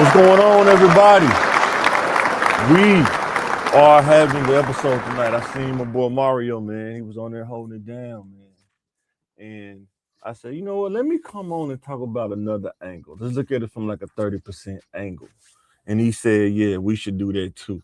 What's going on, everybody? We are having the episode tonight. I seen my boy Mario, man. He was on there holding it down, man. And I said, you know what? Let me come on and talk about another angle. Let's look at it from like a 30% angle. And he said, yeah, we should do that too.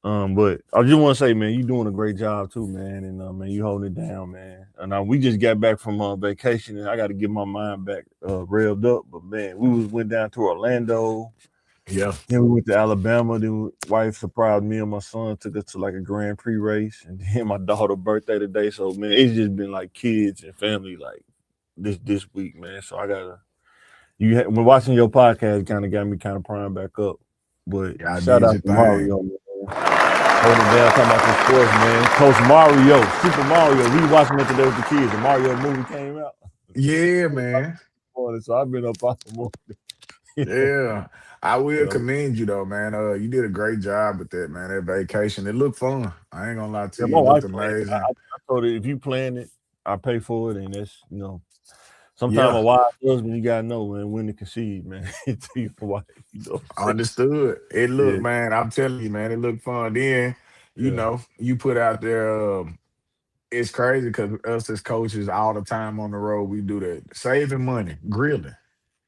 But I just want to say, man, you doing a great job too, man. And man, you holding it down, man. And we just got back from vacation, and I got to get my mind back revved up. But man, went down to Orlando. Yeah. Then we went to Alabama. Then wife surprised me and my son, took us to like a Grand Prix race, and then my daughter's birthday today. So man, it's just been like kids and family like this week, man. So I gotta when watching your podcast, kind of got me kind of primed back up. But Yeah, I shout did out your to thing. Mario, man. Holding it down, talking about the sports, man. Coach Mario, Super Mario. We watching it today with the kids. The Mario movie came out. Yeah, man. So I've been up all the morning. Yeah. I will So, commend you though, man. You did a great job with that, man. That vacation. It looked fun. I ain't gonna lie to yeah, you. my It looked wife planned it. amazing. I told her if you plan it, I pay for it, and that's Sometimes a Yeah, wise husband, you gotta know, man, when to concede, man. To your wife, you know what I'm saying? understood. It Yeah, looked, man. I'm telling you, man, it looked fun. Then, yeah, you put out there it's crazy because us as coaches all the time on the road, we do that. Saving money, grilling.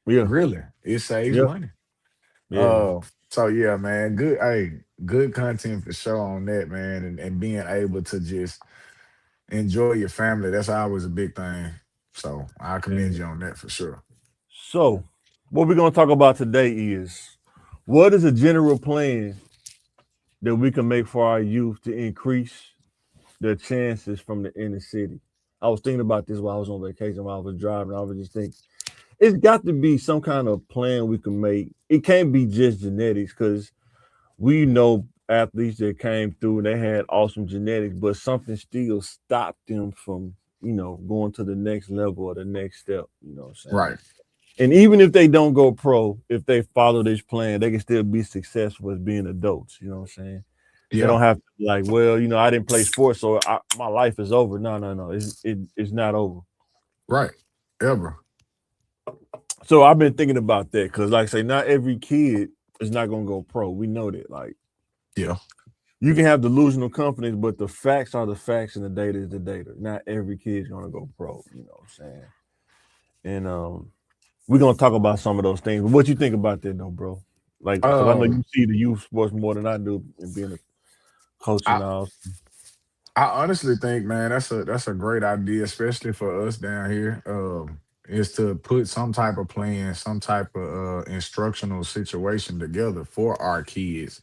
yeah, Grilling. It saves yeah, money. yeah. Uh, so yeah, man, good. Hey, good content for sure on that, man, and being able to just enjoy your family. That's always a big thing. So I commend Yeah. you on that for sure. So, what we're gonna talk about today is what is a general plan that we can make for our youth to increase their chances from the inner city. I was thinking about this while I was on vacation, while I was driving. I was just thinking, it's got to be some kind of plan we can make. It can't be just genetics because we know athletes that came through and they had awesome genetics, but something still stopped them from, going to the next level or the next step. You know what I'm saying? Right. And even if they don't go pro, if they follow this plan, they can still be successful as being adults. You know what I'm saying? They Yeah. don't have to be like, well, I didn't play sports, so my life is over. No, no, no. It's not over. Right. Ever. So I've been thinking about that because, like I say, not every kid is not gonna go pro. We know that. Like Yeah. you can have delusional confidence, but the facts are the facts and the data is the data. Not every kid's gonna go pro. You know what I'm saying? And we're gonna talk about some of those things. But what you think about that, though, bro? Like, because I know Um, you see the youth sports more than I do, and being a coach and I all. I honestly think, man, that's a great idea, especially for us down here. Is to put some type of plan, some type of instructional situation together for our kids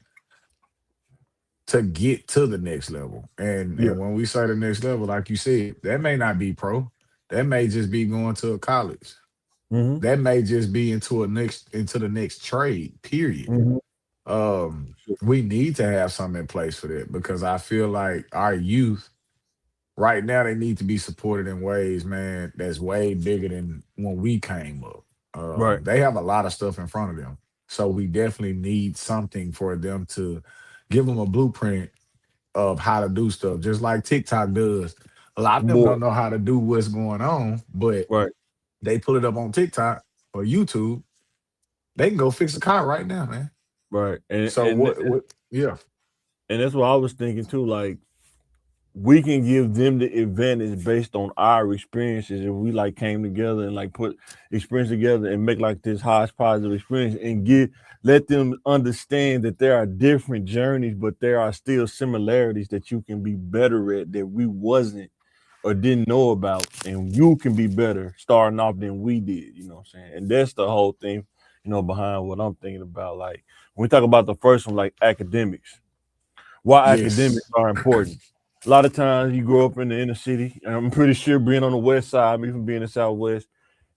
to get to the next level. And Yeah. when we say the next level, like you said, that may not be pro. That may just be going to a college. Mm-hmm. That may just be into the next trade, period. Mm-hmm. Um, we need to have something in place for that because I feel like our youth right now they need to be supported in ways, man, that's way bigger than when we came up. Right. They have a lot of stuff in front of them. So we definitely need something for them to give them a blueprint of how to do stuff, just like TikTok does. A lot of them More. don't know how to do what's going on, but Right. they put it up on TikTok or YouTube. They can go fix a car right now, man. Right. And So and what yeah. and that's what I was thinking too. Like we can give them the advantage based on our experiences if we like came together and like put experience together and make like this hodgepodge of experience and let them understand that there are different journeys, but there are still similarities that you can be better at that we wasn't or didn't know about, and you can be better starting off than we did. You know what I'm saying? And that's the whole thing, behind what I'm thinking about. Like when we talk about the first one, like academics, why academics Yes. are important. A lot of times you grow up in the inner city, and I'm pretty sure being on the west side, even being in the southwest,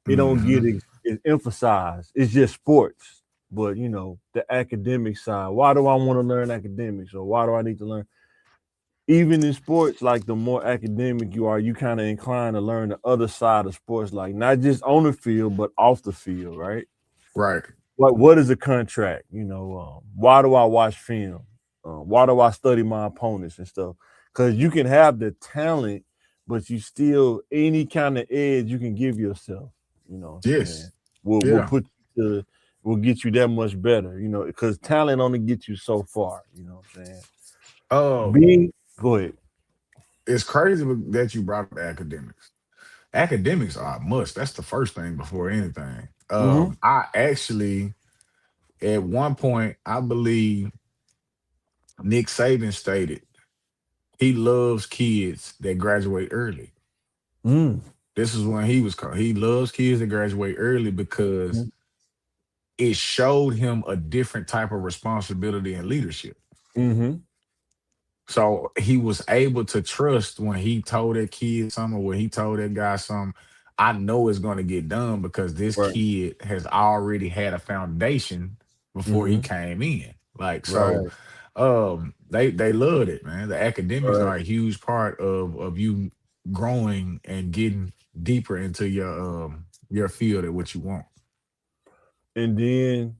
it don't get Hmm. it emphasized. It's just sports. But the academic side. Why do I want to learn academics, or why do I need to learn? Even in sports, like the more academic you are, you kind of inclined to learn the other side of sports, like not just on the field but off the field, right? Right. What is a contract? Why do I watch film? Why do I study my opponents and stuff? Because you can have the talent, but you still any kind of edge you can give yourself. You know what I'm saying? Yes. Will Yeah. put you to will get you that much better, because talent only gets you so far, you know what I'm saying? Um, Being Go ahead. it's crazy that you brought up academics. Academics are a must. That's the first thing before anything. Mm-hmm. I actually, at one point, I believe Nick Saban stated he loves kids that graduate early. Mm. This is when he was called. He loves kids that graduate early because it showed him a different type of responsibility and leadership. Mm-hmm. So he was able to trust when he told that kid something or when he told that guy something. I know it's going to get done because this Right. kid has already had a foundation before he Mm-hmm. came in. Like so, Right. they loved it, man. The academics Right. are a huge part of you growing and getting deeper into your field at what you want. And then,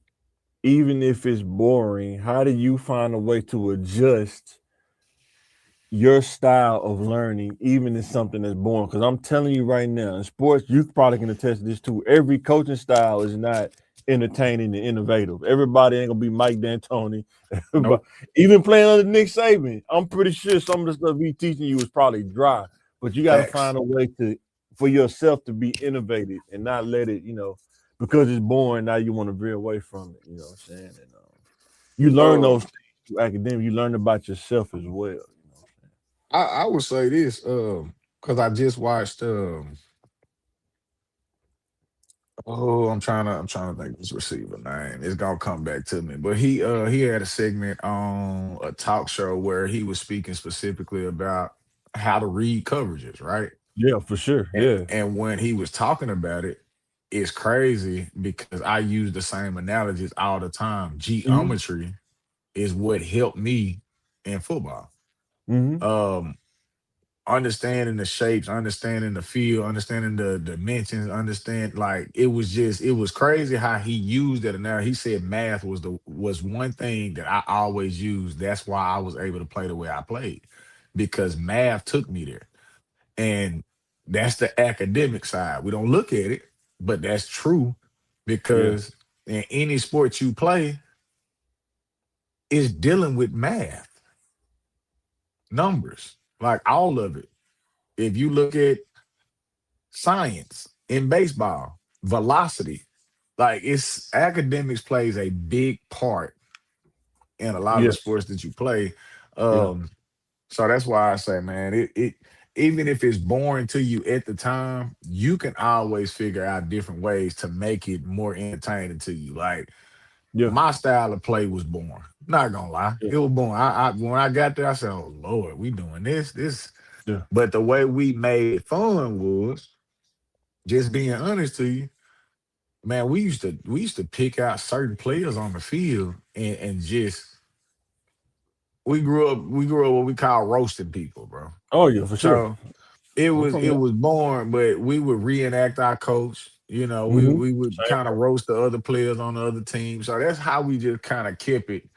even if it's boring, how do you find a way to adjust your style of learning, even in something that's boring? Because I'm telling you right now, in sports, you probably can attest to this too. Every coaching style is not entertaining and innovative. Everybody ain't gonna be Mike D'Antoni. But Nope. even playing under Nick Saban, I'm pretty sure some of the stuff he's teaching you is probably dry. But you got to Facts. find a way to for yourself to be innovative and not let it, because it's boring. Now you want to veer away from it. You know what I'm saying? And you learn those Um, things through academic. You learn about yourself as well. I would say this, because I just watched I'm trying to think of his receiver name. It's gonna come back to me. But he had a segment on a talk show where he was speaking specifically about how to read coverages, right? Yeah, for sure. And, Yeah. and when he was talking about it, it's crazy because I use the same analogies all the time. Hmm. Geometry is what helped me in football. Hmm. Um, Understanding the shapes, understanding the feel, understanding the dimensions, understand like it was crazy how he used it. And now he said math was one thing that I always used. That's why I was able to play the way I played because math took me there. And that's the academic side. We don't look at it, but that's true Yeah. because in any sport you play, it's dealing with math, numbers, like all of it. If you look at science in baseball, velocity. Like it's academics plays a big part in a lot of the Yes. sports that you play. Yeah. Um, so that's why I say, man, it even if it's boring to you at the time, you can always figure out different ways to make it more entertaining to you. Like Yeah. my style of play was boring. Not gonna lie, Yeah. it was boring. I when I got there, I said, "Oh Lord, we doing this." Yeah. But the way we made it fun was just being honest to you. Man, we used to pick out certain players on the field and just we grew up what we call roasting people, bro. Oh yeah, for sure. So it I'm was from it that. was boring, but we would reenact our coach. You know, we Hmm. we would Same kind of here. roast the other players on the other team. So that's how we just kind of kept it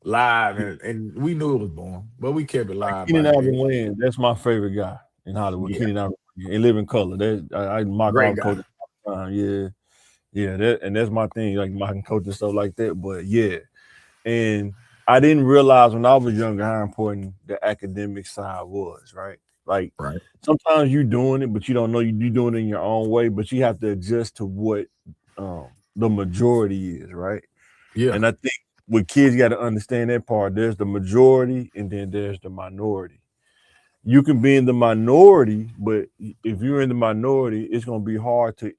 live, Yeah. and we knew it was boring, but we kept it Like live Keenan like Alvin that. Wayne, that's my favorite guy in Hollywood. Yeah, Keenan Alvin Wayne, and Living Color. I mock all great the guy. coaches all the time. Yeah. Yeah. That's my thing, like mocking coaches stuff like that. But yeah. And I didn't realize when I was younger how important the academic side was, right? Like Right. sometimes you doing it, but you don't know you doing it in your own way, but you have to adjust to what the majority is, right? Yeah. And I think with kids you got to understand that part. There's the majority and then there's the minority. You can be in the minority, but if you're in the minority, it's going to be hard to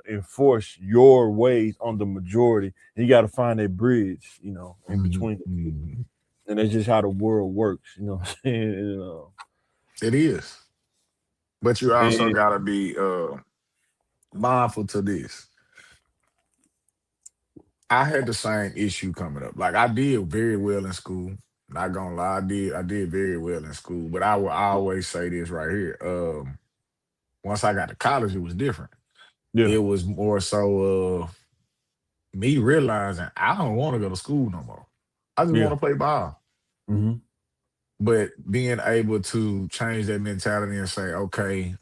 enforce your ways on the majority. And you got to find a bridge, in Mhm, between. mhm. And that's just how the world works. You know what I'm saying? It is, but you also And gotta be mindful to this. I had the same issue coming up. Like I did very well in school. Not gonna lie, I did very well in school. But I will always say this right here. Once I got to college, it was different. yeah, It was more so me realizing I don't want to go to school no more. I just want yeah, to play ball. hmm, But being able to change that mentality and say, okay,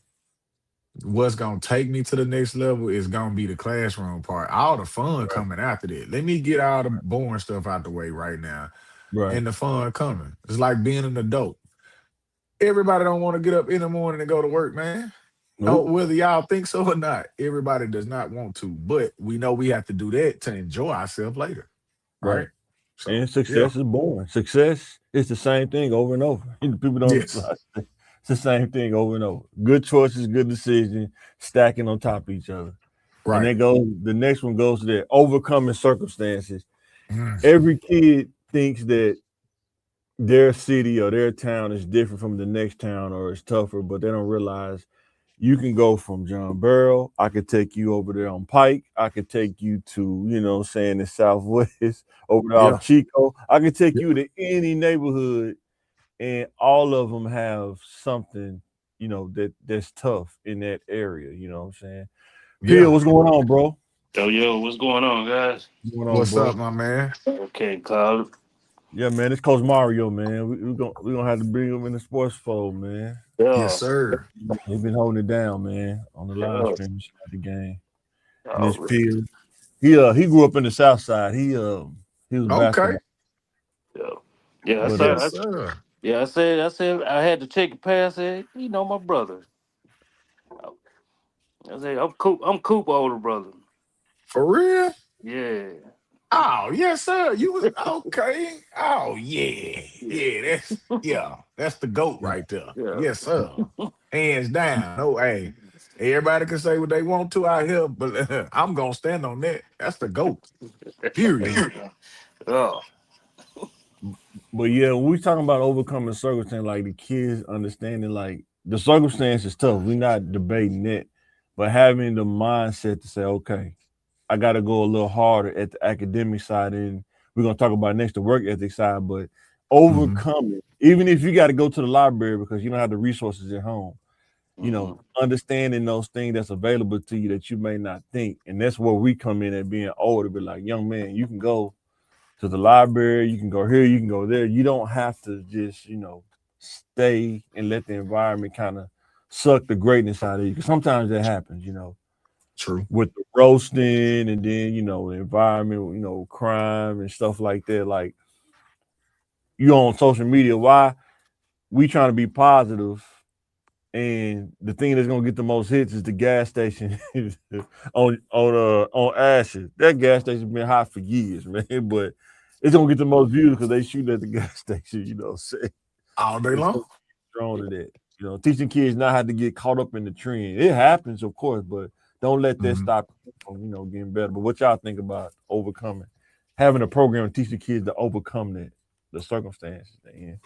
what's gonna take me to the next level is gonna be the classroom part. All the fun Right. coming after that. Let me get all the boring stuff out the way right now, Right. and the fun coming. It's like being an adult. Everybody don't want to get up in the morning and go to work, man. Oh, Nope. whether y'all think so or not, everybody does not want to. But we know we have to do that to enjoy ourselves later, right? Right. So And yeah, success is boring. Success is the same thing over and over. People don't yes, realize it's the same thing over and over. Good choices, good decisions, stacking on top of each other. And right. then goes the next one goes to that overcoming circumstances. Mm, Every kid thinks that their city or their town is different from the next town or it's tougher, but they don't realize you can go from John Barrow. I could take you over there on Pike. I could take you to, saying the Southwest, over there off yeah, Chico. I could take yeah, you to any neighborhood, and all of them have something, that's tough in that area. You know what I'm saying? Peel, yeah. what's going on, bro? Yo, what's going on, guys? What's going on, What's up, bro? my man? Okay, Cloud. Yeah, man, it's Coach Mario, man. We gonna have to bring him in the sports fold, man. Yes, Yeah, sir. He been holding it down, man, on the live yeah. stream of the game. And his Oh, Peel. He grew up in the South Side. He was Okay. basketball, yeah, yeah. I but said, Yes, sir. I had to take a pass. I said, my brother. I said, I'm Coop older brother. For real? Yeah, Oh, yes, sir. You was okay. Oh, yeah. yeah, That's the goat yeah, right there. yeah. Yes, sir. Hands down. No, hey. Everybody can say what they want to out here, but I'm gonna stand on that. That's the goat. Period. yeah. Oh, But yeah, when we talking about overcoming circumstance, like the kids understanding, like the circumstance is tough. We're not debating it, but having the mindset to say, okay, I got to go a little harder at the academic side, and we're gonna talk about next the work ethic side. But Hmm. overcoming, even if you got to go to the library because you don't have the resources at home, mm-hmm. understanding those things that's available to you that you may not think, and that's where we come in at being older. Be like, young man, you can go to the library, you can go here, you can go there. You don't have to just, stay and let the environment kind of suck the greatness out of you. Because sometimes that happens, True. with the roasting and then, the environment, crime and stuff like that. Like you on social media, why we trying to be positive, and the thing that's gonna get the most hits is the gas station on Ashes. That gas station been hot for years, man. But it's gonna get the most views because they shoot at the gas station, saying All day it's long. so drawn to that. Teaching kids not how to get caught up in the trend. It happens, of course, but don't let that Hmm. stop you from, getting better. But what y'all think about overcoming? Having a program to teach the kids to overcome the circumstances they're in.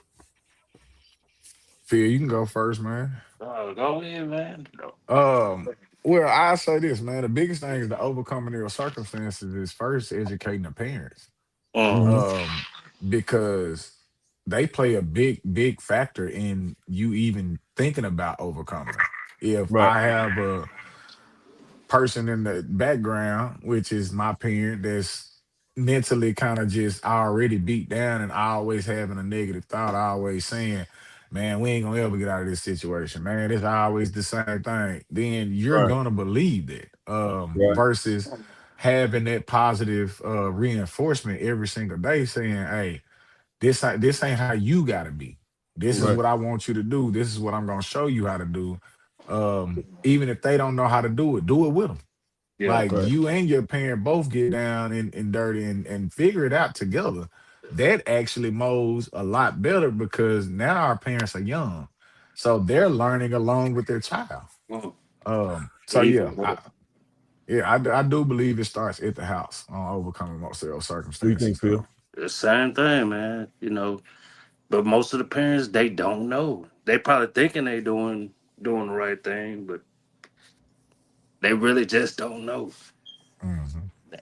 Phil, you can go first, man. Go ahead, man. Um, well, I say this, man. The biggest thing is to overcoming their circumstances is first educating the parents. Mm, Mm-hmm. Um, because they play a big factor in you even thinking about overcoming. If Right, I have a person in the background, which is my parent, that's mentally kind of just already beat down and always having a negative thought, always saying, man, we ain't gonna ever get out of this situation, man. It's always the same thing. Then you're right, gonna believe that. right, Versus having that positive reinforcement every single day saying, hey, this ain't how you gotta be. This is mm, right, what I want you to do. This is what I'm gonna show you how to do. Even if they don't know how to do it with them. yeah, Like right. you and your parent both get down and dirty and figure it out together. That actually mows a lot better because now our parents are young. So they're learning along with their child. mm. So There you yeah, go. I do believe it starts at the house on overcoming most of those What do you think, circumstances though. Phil? The same thing, man. But most of the parents they don't know. They probably thinking they doing the right thing, but they really just don't know, Hmm.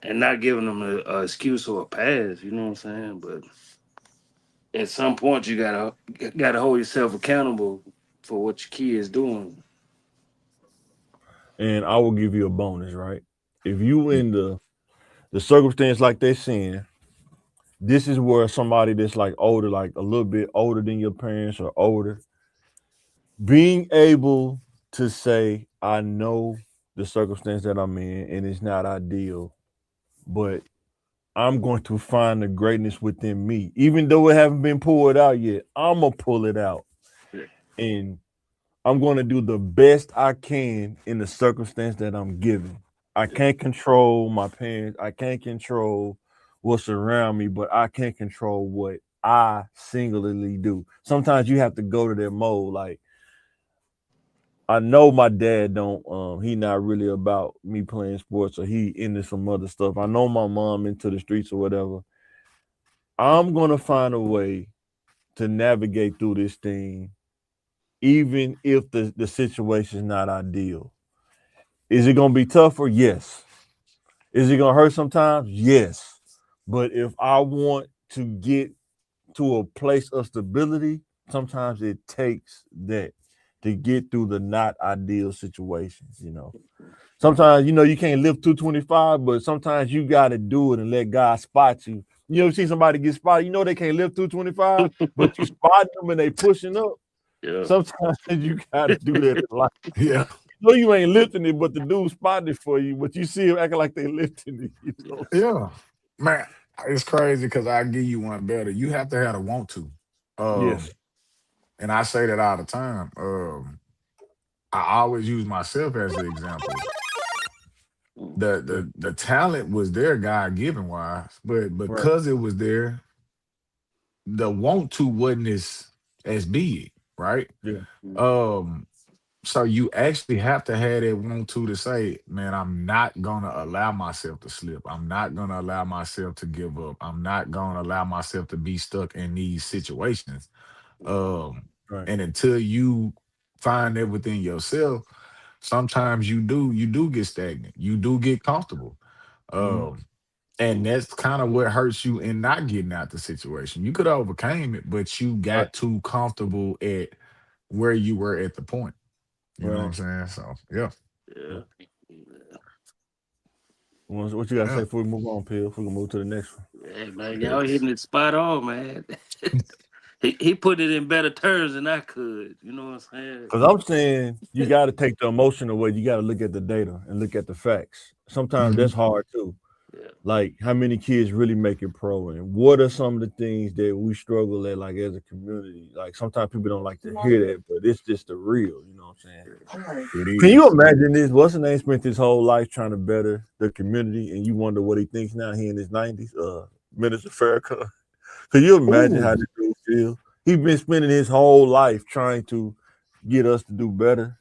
and not giving them a excuse or a pass. You know what I'm saying? But at some point, you gotta hold yourself accountable for what your kid is doing. And I will give you a bonus, right? If you in the circumstance like they're saying, this is where somebody that's like older, like a little bit older than your parents or older, being able to say, I know the circumstance that I'm in, and it's not ideal, but I'm going to find the greatness within me, even though it haven't been pulled out yet. I'm gonna pull it out, Yeah. and I'm going to do the best I can in the circumstance that I'm given. I can't control my parents. I can't control what's around me, but I can control what I singularly do. Sometimes you have to go to that mode. Like I know my dad don't he not really about me playing sports or he into some other stuff. I know my mom into the streets or whatever. I'm gonna find a way to navigate through this thing, even if the situation is not ideal. Is it gonna be tougher? Yes. Is it gonna hurt sometimes? Yes. But if I want to get to a place of stability, sometimes it takes that to get through the not ideal situations, you know. Sometimes you can't lift 225, but sometimes you gotta do it and let God spot you. You ever see somebody get spotted, they can't lift 225, but you spot them and they pushing up. Yeah. Sometimes you gotta do that in life. Yeah. You ain't lifting it, but the dude spotted it for you, but you see him acting like they lifting it. Yeah. Man, it's crazy because I give you one better. You have to have a want to. Um, Yes. and I say that all the time. I always use myself as an example. The talent was there, God given wise, but Right. because it was there, the want to wasn't as big, right? Yeah. Um, so you actually have to have that want to say, man, I'm not gonna allow myself to slip. I'm not gonna allow myself to give up. I'm not gonna allow myself to be stuck in these situations. Um, Right. and until you find that within yourself, sometimes you do get stagnant. You do get comfortable. Mhm. Um, and that's kind of what hurts you in not getting out the situation. You could have overcame it, but you Right. got too comfortable at where you were at the point. You know what Right. I'm saying? So yeah, Yeah. What you gotta say yeah, before we move on, Pill? If we can move to the next one. Hey, man, y'all yes. hitting it spot on, man. He put it in better terms than I could. You know what I'm saying? Because I'm saying you got to take the emotion away. You got to look at the data and look at the facts. Sometimes Hmm. that's hard too. Yeah. Like how many kids really make it pro, and what are some of the things that we struggle at, like as a community? Like sometimes people don't like to hear that, but it's just the real. You know what I'm saying? It Can you is. imagine this? What's the name spent his whole life trying to better the community, and you wonder what he thinks now. He in his 90s. Minister Farrakhan. Can you imagine Ooh, how this dude feel? He's been spending his whole life trying to get us to do better.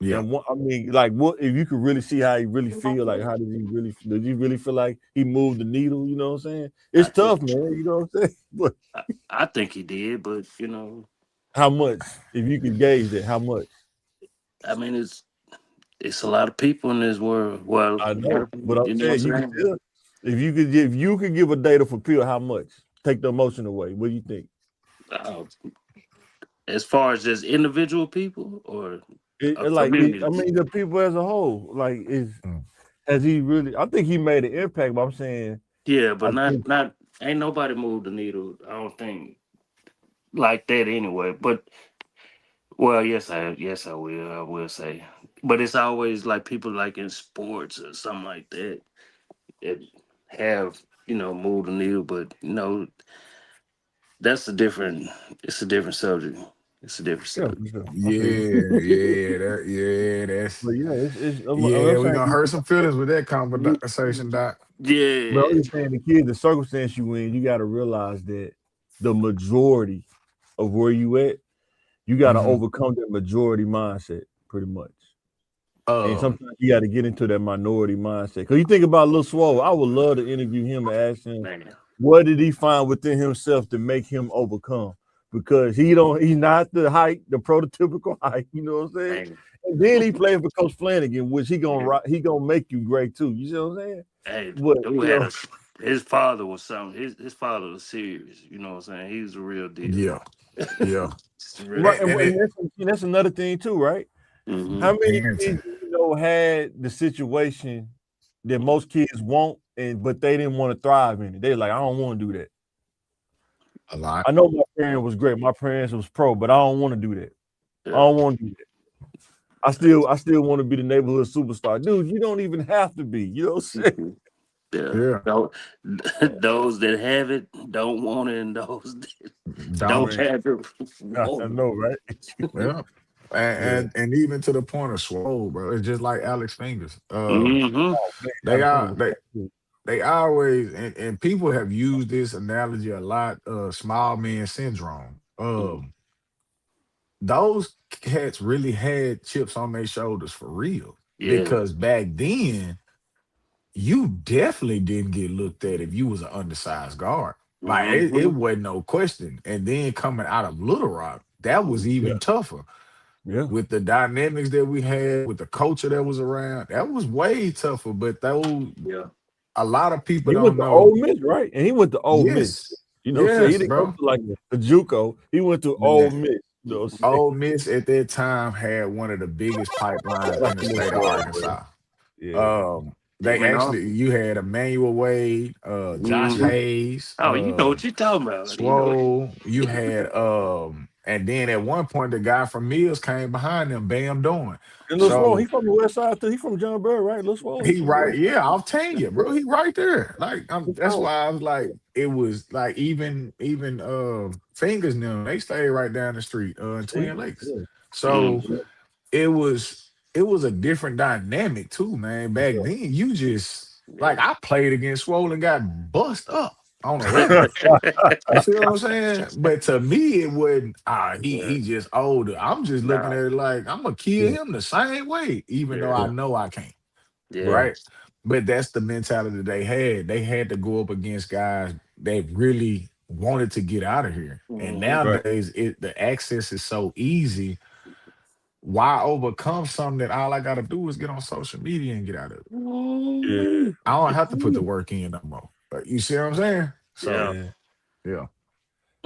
yeah. And what I mean, like, what if you could really see how he really feel? Like, how did he really? Did you really feel like he moved the needle? You know what I'm saying? I It's think tough, man. You know what I'm saying? But I think he did, but how much? If you could gauge that, how much? I mean it's a lot of people in this world. Well, I a lot know, of people, but I'm you know what saying you I'm could saying? still. If you could give a data for Peel, how much? Take the emotion away. What do you think? Uh, as far as just individual people or a I community. mean, the people as a whole. Like, Mm. has he really? I think he made an impact. But I'm saying, Yeah, I but think not ain't nobody moved the needle. I don't think like that anyway. But well, yes I will. I will say, but it's always like people like in sports or something like that that have moved the needle. But that's a different. It's a different subject. It's a different yeah, subject. for sure. I feel you. Yeah, yeah, that's But yeah, yeah. I'm We're saying, gonna hurt some feelings with that conversation, Doc. but I'm Yeah. just saying the kids, the circumstance you in, you got to realize that the majority of where you at, you got to Hmm. overcome that majority mindset pretty much. And Um, sometimes you got to get into that minority mindset. Because you think about Lil Swole, I would love to interview him and ask him Man. what did he find within himself to make him overcome? Because he's not the height, the prototypical height, you know what I'm saying? Man. And then he playing for Coach Flanagan, which Yeah. he gonna make you great too. You see what I'm saying? Hey, But dude had a his father was something. His father was serious. You know what I'm saying? He was the real deal. yeah, yeah. It's the real right, deal. And it that's another thing too, right? Hmm. How many parenting kids had the situation that most kids want, but they didn't want to thrive in it? They're like, I don't want to do that. a lot. I know my parent was great. My parents was pro, but I don't want to do that. I Yeah. don't want to do that. I still want to be the neighborhood superstar, dude. You don't even have to be. You know what I'm saying? Yeah. Yeah, Those that have it don't want it, and those that don't don't. Man, have it I want know, right? Yeah. Yeah. And even to the point of swole, bro. It's just like Alex Fingers. it. Mm-hmm. Oh man, They Alex are Fingers was they so good. they always and people have used this analogy a lot, small man syndrome. Those cats really had chips on their shoulders for real. Yeah. Because back then, you definitely didn't get looked at if you was an undersized guard. Like it Mm-hmm. wasn't no question. And then coming out of Little Rock, that was Yeah, even tougher yeah. with the dynamics that we had, with the culture that was around. That was way tougher. But those Yeah. a lot of people He went don't to know. Ole Miss, right? And he went to Ole Miss. Yes, You know, so he yes, didn't go bro. to like a JUCO. He went to Ole Man, Miss. You know what I'm saying? Ole Miss at that time had one of the biggest pipelines Shout out in the to Miss state of Love, man. Arkansas. Yeah, Um, Them they and actually all. you had Emmanuel Wade, Josh Mm-hmm. Hayes, Oh, you know what you're talking about. You know. Swole. You had and then at one point the guy from Mills came behind them, Bam Doing. and Lil Swole, he So from the West Side too. He from John Burr, right? Lil Swole, he he from the right, West yeah, I'll tell Side. you, bro. He right there. Like Lil that's Swole. why I was like, it was like even fingers them, they stayed right down the street, in See? Twin Lakes. Yeah, So Mm-hmm. it was a different dynamic too, man. Back yeah. then, you just like Yeah. I played against Swole and got bust up on a regular. You see what I'm saying? But to me, it wasn't. Yeah. He just older. I'm just looking Nah. at it like I'm gonna kill Yeah, him the same way, even though Yeah. I yeah, know I can't. Yeah. right. Right? But that's the mentality they had. They had to go up against guys that really wanted to get out of here. And Mm-hmm. Right. nowadays, the access is so easy. Why overcome something that all I gotta do is get on social media and get out of it? Yeah, Ooh. I don't have to put the work in no more. But you see what I'm saying? Yeah. So yeah. yeah.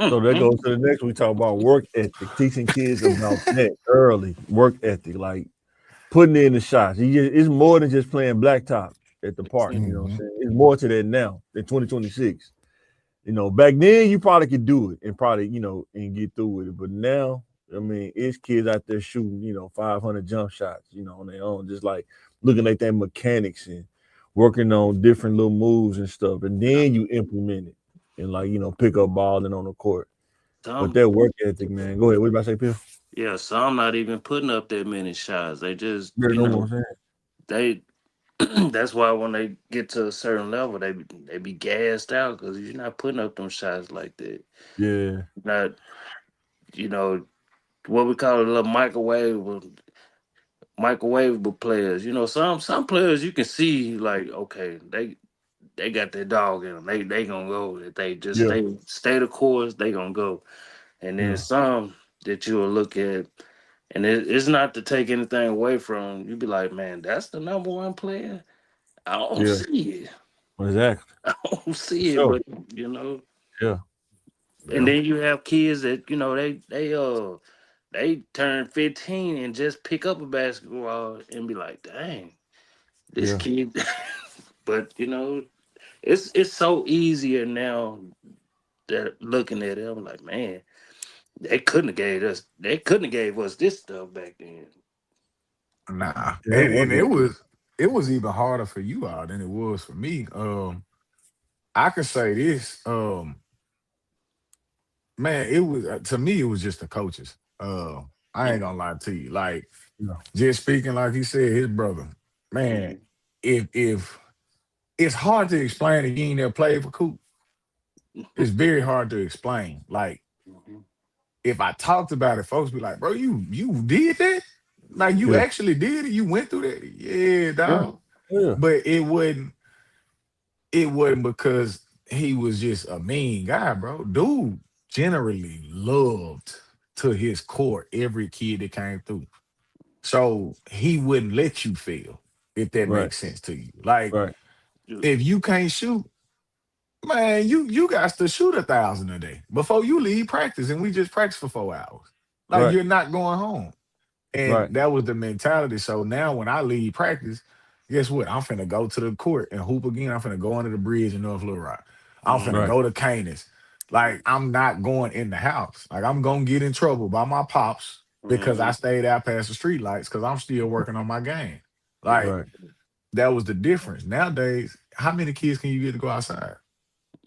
So that goes Mm-hmm. to the next. We talk about work ethic, teaching kids about that early work ethic, like putting in the shots. It's more than just playing blacktop at the park. You know what I'm Mhm. saying? It's more to that now in 2026. You know, back then you probably could do it and probably, and get through with it. But now, I mean, it's kids out there shooting, 500 jump shots, on their own, just like looking at their mechanics and working on different little moves and stuff. And then you implement it and like, pick up balling on the court. But Some that work ethic, man. Go ahead. What you about to say, Pill? Yeah, some not even putting up that many shots. They just, You know what I'm saying? they. That's why when they get to a certain level, they be gassed out because you're not putting up them shots like that. Yeah. Not, you know, what we call it, a little microwavable players. Some players you can see like, okay, they got their dog in them. They gonna go. If they just Yeah. stay the course, they gonna go. And then Yeah. some that you'll look at, and it's not to take anything away from you. Be like, man, that's the number one player. I don't Yeah. see it. Exactly. I don't For see it, sure. but you know. Yeah. And Yeah. then you have kids that they turn 15 and just pick up a basketball and be like, dang, this Yeah. kid. But it's so easier now that looking at it, I'm like, man, they couldn't have gave us this stuff back then. Nah. Yeah. That And work ethic. it was even harder for you all than it was for me. I could say this. Man, it was to me, it was just the coaches. I ain't gonna lie to you. Like, Yeah. just speaking like he said, his brother, man, Mhm. if it's hard to explain if you ain't never played for Coop, it's very hard to explain. Like, Mhm. if I talked about it, folks be like, bro, you did that? Like you Yeah. actually did it? You went through that? Yeah, Yeah. dog. Yeah. But it wasn't because he was just a mean guy, bro. Dude generally loved to his core every kid that came through. So he wouldn't let you fail, if that Right. makes sense to you. Like Right. You- if you can't shoot, man, you got to shoot 1,000 a day before you leave practice, and we just practice for 4 hours. Like Right. you're not going home. And Right. that was the mentality. So now when I leave practice, guess what? I'm finna go to the court and hoop again. I'm finna go under the bridge in North Little Rock. I'm finna Mhm. Right. go to Canis. Like I'm not going in the house. Like I'm gonna get in trouble by my pops because I Mhm. stayed out past the street lights because I'm still working on my game. Yeah. Like Right. that was the difference. Nowadays, how many kids can you get to go outside?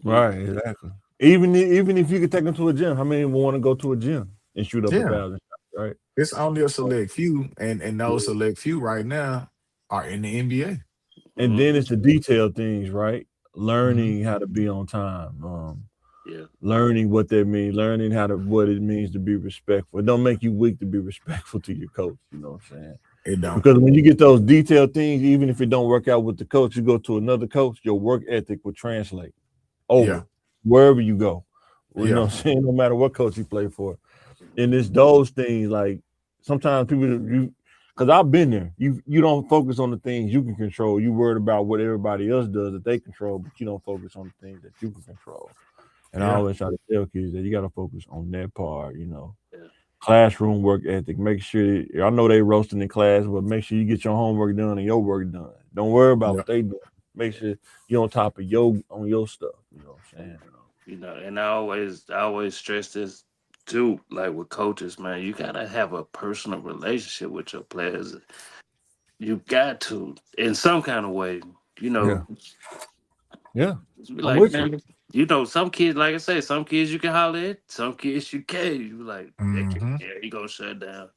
Mm. Right. Exactly. Even if you could take them to a gym, how many will want to go to a gym and shoot up a Yeah. thousand shots? Right. It's only a select few, and those Yeah. select few right now are in the NBA. And then it's Mhm. the detailed things, right? Hmm. Learning how to be on time. Yeah. Learning what that means, learning what it means to be respectful. It don't make you weak to be respectful to your coach. You know what I'm saying? It don't. Because when you get those detailed things, even if it don't work out with the coach, you go to another coach, your work ethic will translate Yeah. over wherever you go. Well, you know Yeah. what I'm saying? No matter what coach you play for. And it's those things like sometimes people you because I've been there. You don't focus on the things you can control. You worried about what everybody else does that they control, but you don't focus on the things that you can control. And I Yeah. always try to tell kids that you got to focus on that part. Yeah. Classroom work ethic. Make sure I know they roasting in class, but make sure you get your homework done and your work done. Don't worry about Yeah. what they do. Make sure you're on top of your stuff. You know what I'm saying? And I always stress this too, like with coaches, man, you gotta have a personal relationship with your players. You got to, in some kind of way, you Yeah. know, Yeah. just be I'm like, with you. man, some kids, like I say, some kids you can holler at, some kids you can't. You like that kid, Hmm. yeah, he gonna shut down.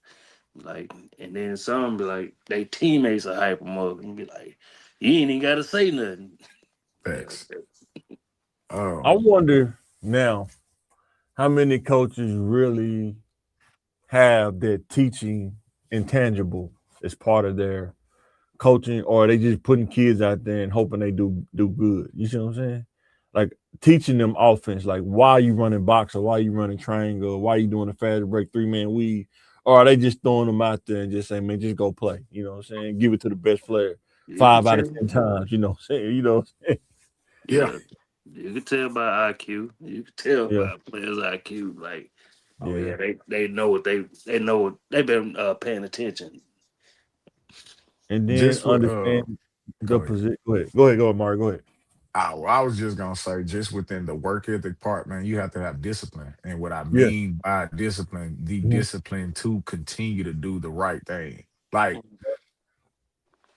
Like, and then some be like, they teammates are hype them up and be like, you ain't even gotta say nothing. Yeah, Facts. I Um. wonder now how many coaches really have that teaching intangible as part of their coaching, or are they just putting kids out there and hoping they do good? You see what I'm saying? Like teaching them offense, like why are you running box or why are you running triangle, why are you doing a fast break 3-man weave, or are they just throwing them out there and just saying, man, just go play? You know what I'm saying? Give it to the best player you can 5 out of 10 times. You know what I'm saying? You know what I'm saying? Yeah. Yeah, you can tell by IQ. You can tell Yeah, by players' IQ. Like, oh yeah. yeah, they know what they know. They've been paying attention. And then Just for understand the go ahead. position. Go ahead, Mario. Go ahead. I was just gonna say, just within the work ethic part, man, you have to have discipline. And what I Yeah. mean by discipline, the Mm-hmm. discipline to continue to do the right thing. Like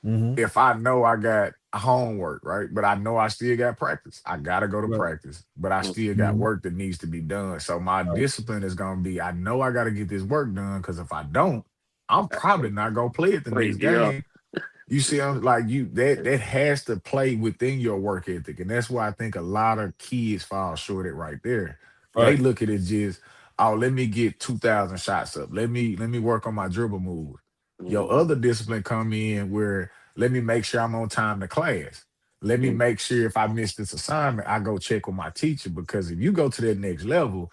Mm-hmm. if I know I got homework, right? But I know I still got practice. I gotta go to Right. practice, but I still got Mm-hmm. work that needs to be done. So my Right. discipline is gonna be I know I gotta get this work done because if I don't, I'm probably not gonna play it the next Wait, yeah, game. You see, I'm like you that has to play within your work ethic, and that's why I think a lot of kids fall short at right there. They Right. look at it just, oh, let me get 2,000 shots up. Let me work on my dribble move. Your mhm, other discipline come in where let me make sure I'm on time to class. Let me mhm, make sure if I miss this assignment, I go check with my teacher because if you go to that next level,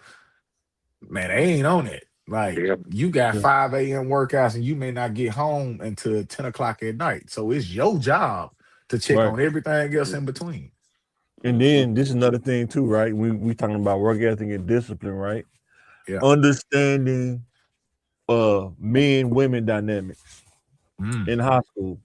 man, they ain't on it. Like yeah, you got Yeah. 5 a.m. workouts and you may not get home until 10 o'clock at night. So it's your job to check Right. on everything else mhm, in between. And mhm, then this is another thing too, right? We talking about work ethic and discipline, right? Yeah. Understanding men women dynamics Mm. in high school.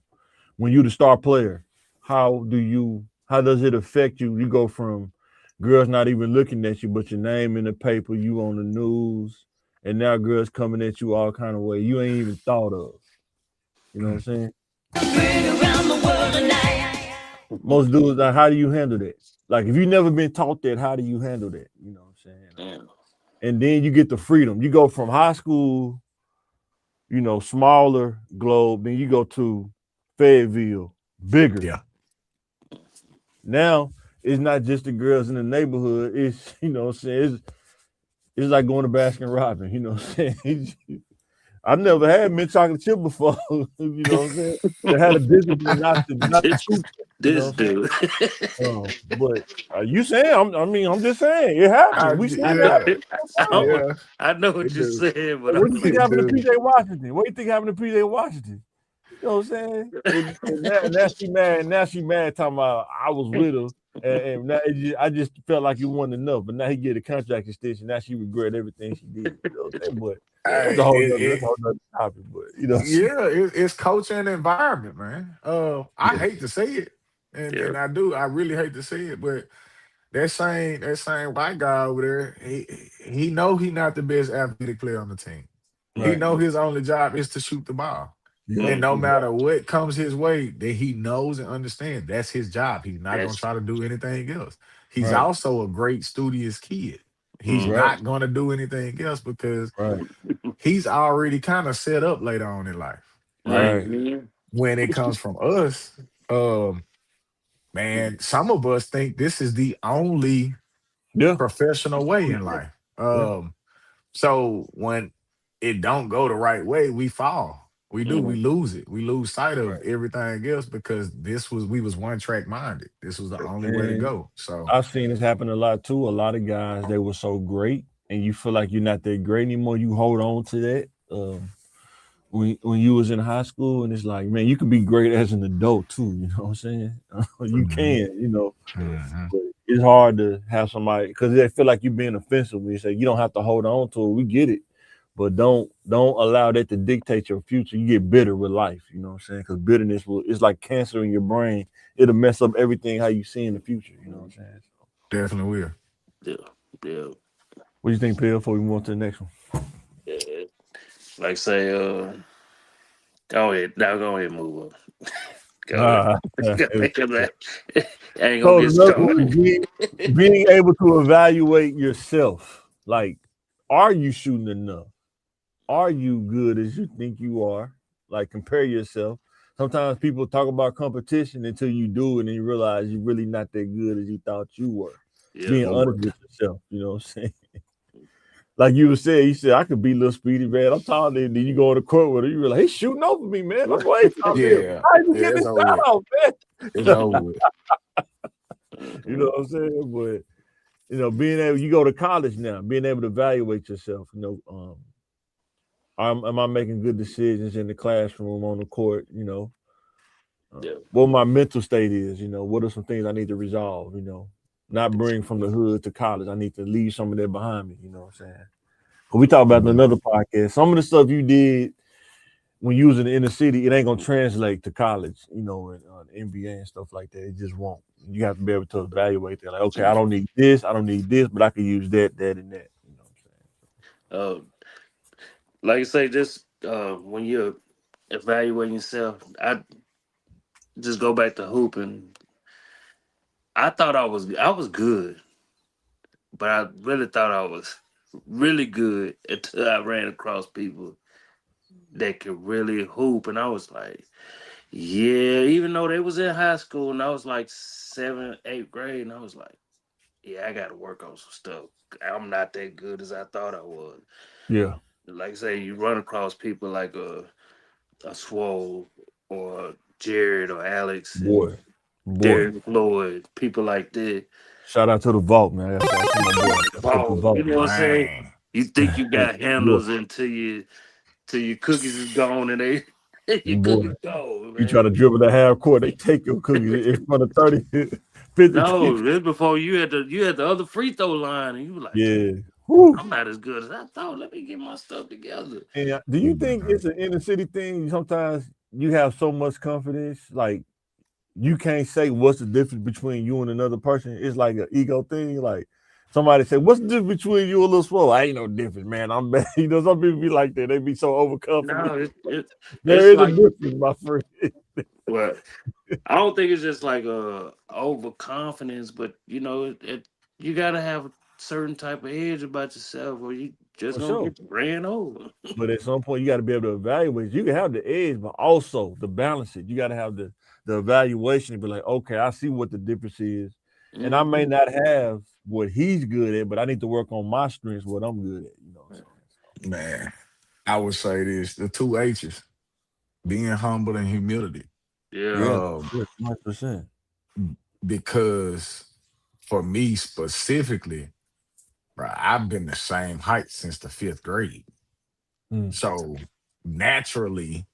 When you the star player, how does it affect you? You go from girls not even looking at you, but your name in the paper, you on the news, and now girls coming at you all kind of way you ain't even thought of. You know what I'm Mm. saying? Around the world tonight. mhm, Most dudes like, how do you handle that? Like if you never been taught that, how do you handle that? You know what I'm saying? yeah, And then you get the freedom. You go from high school, smaller globe, then you go to Fayetteville, bigger. Yeah. Now it's not just the girls in the neighborhood. It's what I'm saying, it's like going to Baskin Robbins. You know what I'm saying? I've never had mint chocolate chip before. You know what I'm saying? They had a discipline not to this, scoop. You know this what I'm saying? dude. But you saying? I'm just saying it happens. We see I it know, Yeah. happen I, all the time. know- Yeah. I know what It you're do. saying, but Like, I'm what do you think It like, happened to do. PJ Washington? What do you think happened to PJ Washington? You know what I'm saying? And now she mad. Now she mad talking about I was with her. And now I just felt like it wasn't enough. But now he get a contract extension. Now she regret everything she did. You know what I'm saying? But yeah, Hey, that's a whole nother topic. But yeah, it's culture and environment, man. I yeah, hate to say it, and yeah, I really hate to say it, but that same white guy over there, he know he not the best athletic player on the team. He Right. know his only job is to shoot the ball. Yeah. And no matter what comes his way, that he knows and understands that's his job. He's not gonna That's try to do anything else. He's Right. also a great studious kid. He's mm, Right. not gonna do anything else because Right. he's already kind of set up later on in life. Like Right. mhm. when it comes from us, man, some of us think this is the only Yeah. professional way in life. Yeah. So when it don't go the right way, we fall. We do. We Mhm. lose it. We lose sight of Right. everything else because we was one track minded. This was the only way to And go. So I've seen this happen a lot too. A lot of guys, they were so great, and you feel like you're not that great anymore. You hold on to that. When you was in high school, and it's like, man, you could be great as an adult too. You know what I'm saying? You mhm, can, you know. mhm. But it's hard to have somebody because they feel like you're being offensive when you say you don't have to hold on to it. We get it, but don't allow that to dictate your future. You get bitter with life. You know what I'm saying? Because bitterness will it's like cancer in your brain. It'll mess up everything how you see in the future. You know what I'm saying? Definitely will. Yeah, yeah, What do you think, Bill? Before we move on to the next one? yeah. Like say, go ahead, now go ahead, and move up. Go ahead. Ah, Go ahead. I ain't so gonna get another one, started. being able to evaluate yourself. Like, are you shooting enough? Are you good as you think you are? Like, compare yourself. Sometimes people talk about competition until you do, and then you realize you're really not that good as you thought you were. Yeah, Being honest with yourself, you know what I'm saying? Like you were saying, you said I could beat little Speedy, man. I'm taller than then you go on the court with her. You were like, he's shooting over me, man. I'm way taller than him. Yeah, How you yeah. get It's this over with. shot off, It's man? over with. You know what I'm saying? But being able, you go to college now, being able to evaluate yourself. Am I making good decisions in the classroom, on the court? yeah, What my mental state is. What are some things I need to resolve? Not bring from the hood to college. I need to leave some of that behind me. You know what I'm saying? 'Cause we talked about in Mhm. another podcast. Some of the stuff you did when you was in the inner city, it ain't gonna translate to college. And NBA and stuff like that. It just won't. You have to be able to evaluate that. Like, okay, I don't need this. I don't need this, but I can use that, that, and that. You know what I'm saying? uh, like I say, just when you're evaluating yourself, I just go back to hooping. I thought I was good, but I really thought I was really good until I ran across people that could really hoop, and I was like, yeah, even though they was in high school, and I was like 7th, 8th grade, and I was like, yeah, I got to work on some stuff. I'm not that good as I thought I was. Yeah, Like I say, you run across people like a Swole or Jared or Alex and boy. Derek Floyd, people like that. Shout out to the vault, man. Shout out to my boy. That's the Oh, vault, you know what I'm man. saying? Man. You think you got Boy, handles until your cookies is gone and they your boy. cookies gone, You try to man. dribble the half court, they take your cookies in front of 30, 50 No, people. this before you had the other free throw line and you were like, Yeah. Whew. I'm not as good as I thought. Let me get my stuff together. And do you think Mhm. it's an inner city thing? Sometimes you have so much confidence, like you can't say what's the difference between you and another person. It's like an ego thing. Like somebody say, "What's the difference between you and Lil Swole?" I ain't no difference, man. I'm bad. Some people be like that. They be so overconfident. No, There it's is a like, difference, my friend. well, I don't think it's just like overconfidence, but you gotta have a certain type of edge about yourself, or you just For gonna sure. get ran over. But at some point, you got to be able to evaluate. You can have the edge, but also the balance it. You got to have the evaluation and be like, okay, I see what the difference is, and I may Mhm. not have what he's good at, but I need to work on my strengths, what I'm good at. You know what I'm Man. I would say this: the two H's, being humble and humility. Yeah, saying? Um, Yeah, 100%. because for me specifically, bro, I've been the same height since the fifth grade. Mm, So naturally,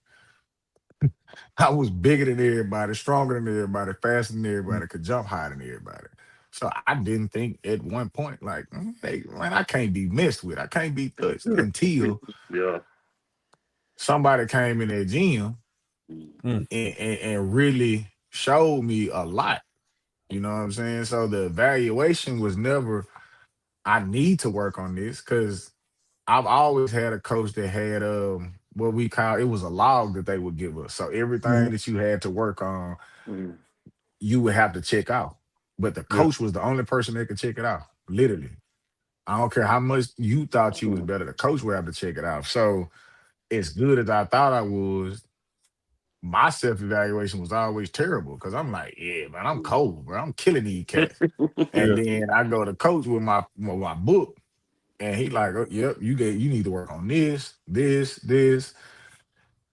I was bigger than everybody, stronger than everybody, faster than mm, everybody, could jump higher than everybody. So I didn't think at one point, like, hey, man, I can't be messed with. I can't be touched until yeah. somebody came in that gym mm. and really showed me a lot. You know what I'm saying? So the evaluation was never, I need to work on this because I've always had a coach that had what we call, it was a log that they would give us. So Mhm. everything that you had to work on, Mm. you would have to check out. But the Yeah. coach was the only person that could check it out. Literally. I don't care how much you thought you was Mm. better, the coach would have to check it out. So as good as I thought I was, my self-evaluation was always terrible because I'm like, yeah, man, I'm cold, bro. I'm killing these cats. And Yeah. then I go to coach with my book, and he like, oh, yep, you need to work on this.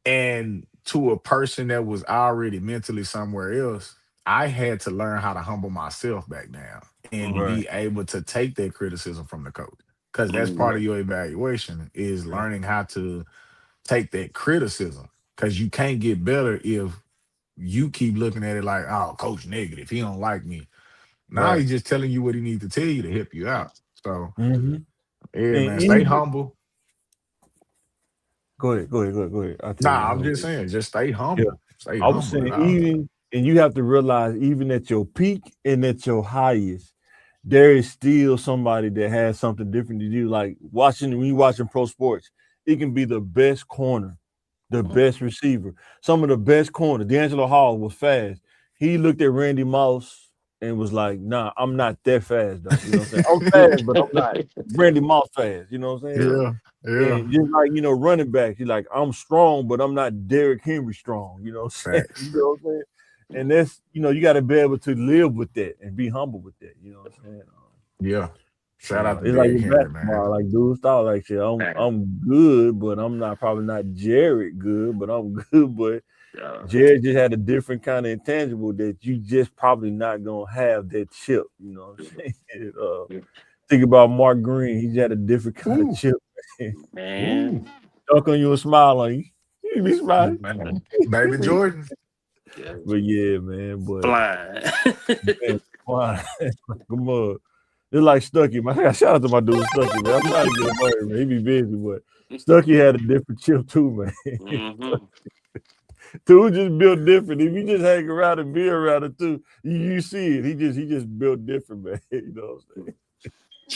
And to a person that was already mentally somewhere else, I had to learn how to humble myself back down and Mm. Right. be able to take that criticism from the coach. Because that's part Mm. of your evaluation is Yeah. learning how to take that criticism. Because you can't get better if you keep looking at it like, oh, coach negative. He don't like me. Now Right. he's just telling you what he needs to tell you to help you out. So Mm-hmm. yeah, And man, stay even humble. go ahead. I'll tell you Nah, what I I'm was just gonna saying, just stay say. humble. Stay I was humble at saying all times. even, and you have to realize even at your peak and at your highest, there is still somebody that has something different to you. Like watching when you watching pro sports, it can be the best corner, the Mm. best receiver, some of the best corners. D'Angelo Hall was fast. He looked at Randy Moss and was like, "Nah, I'm not that fast though." You know what I'm saying? I'm fast, but I'm not Randy Moss fast. You know what I'm saying? Yeah. Yeah, yeah. And just like running backs, he's like, I'm strong, but I'm not Derrick Henry strong. You know what I'm saying? You Facts. know what I'm saying? And that's you got to be able to live with that and be humble with that. You know what I'm saying? Yeah. Shout out to It's like Derrick with Henry, man. basketball, like dudes thought like shit. Man. I'm good, but I'm not probably not Jared good, but I'm good. But Yeah. Jared just had a different kind of intangible that you just probably not gonna have that chip. You know what I'm saying? Think about Mark Green. He just had a different kind of Ooh, chip. ooh, Man. Dunk on you and smile on you. You be smiling. man. Baby Jordan. Yeah. But yeah, man. But Blind. man, why? Come on. It's like Stucky, man. Shout out to my dude Stucky, man. I'm trying to get him on here, man. He be busy, but Stucky had a different chip too, man. Mm-hmm. Two just built different. If you just hang around and be around it too, you see it. He just built different, man. You know what I'm saying?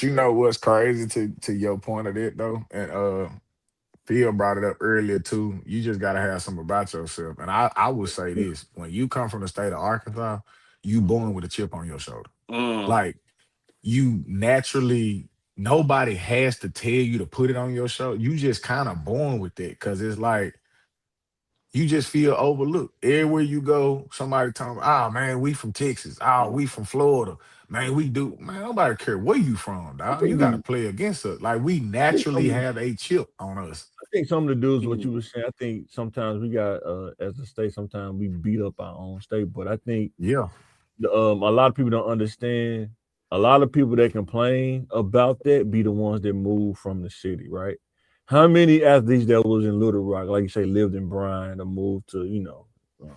You know what's crazy to your point of it though? And Phil brought it up earlier too. You just gotta have something about yourself. And I would say this: when you come from the state of Arkansas, you born with a chip on your shoulder. Mm. Like you naturally, nobody has to tell you to put it on your shoulder. You just kind of born with it because it's like you just feel overlooked. Everywhere you go, somebody talking, oh man, we from Texas. Oh, we from Florida. Man, we do. Man, nobody care where you from, I dog. You think got to we play against us. Like we I think naturally some have a chip on us. I think some of the dudes what Mm. you were saying, I think sometimes we got as a state, sometimes we beat up our own state. But I think Yeah. a lot of people don't understand. A lot of people that complain about that be the ones that move from the city, right? How many athletes that was in Little Rock, like you say, lived in Bryan or moved to um,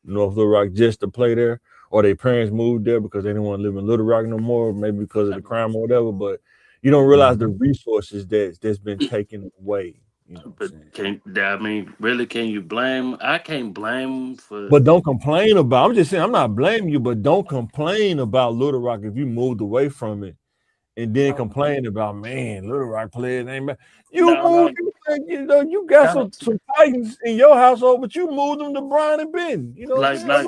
North Little Rock just to play there, or their parents moved there because they didn't want to live in Little Rock no more, maybe because of the crime or whatever. But you don't realize the Mhm. resources that's been taken away. You know what But I'm saying? I mean, really, can you blame? I can't blame 'em for. But don't complain about. I'm just saying I'm not blaming you, but don't complain about Little Rock if you moved away from it and then No, complain about man, Little Rock players ain't bad. You no, moved, no, you got no. some Titans in your household, but you moved them to Brian and Ben. You know what I'm Like, saying?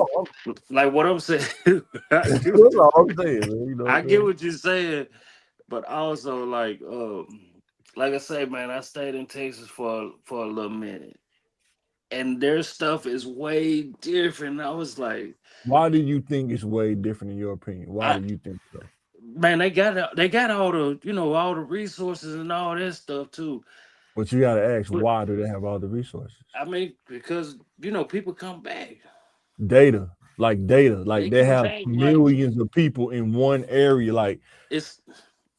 like, like what I'm saying. I get, That's all I'm saying, man. You know what I I'm get saying? what you're saying, but also like I say, man, I stayed in Texas for a little minute, and their stuff is way different. I was like, Why do you think it's way different in your opinion? Why I do you think so? man, they got all the all the resources and all that stuff too. But you gotta ask, But why do they have all the resources? I mean, because people come back, Data, like they they come have back like millions of people in one area. Like it's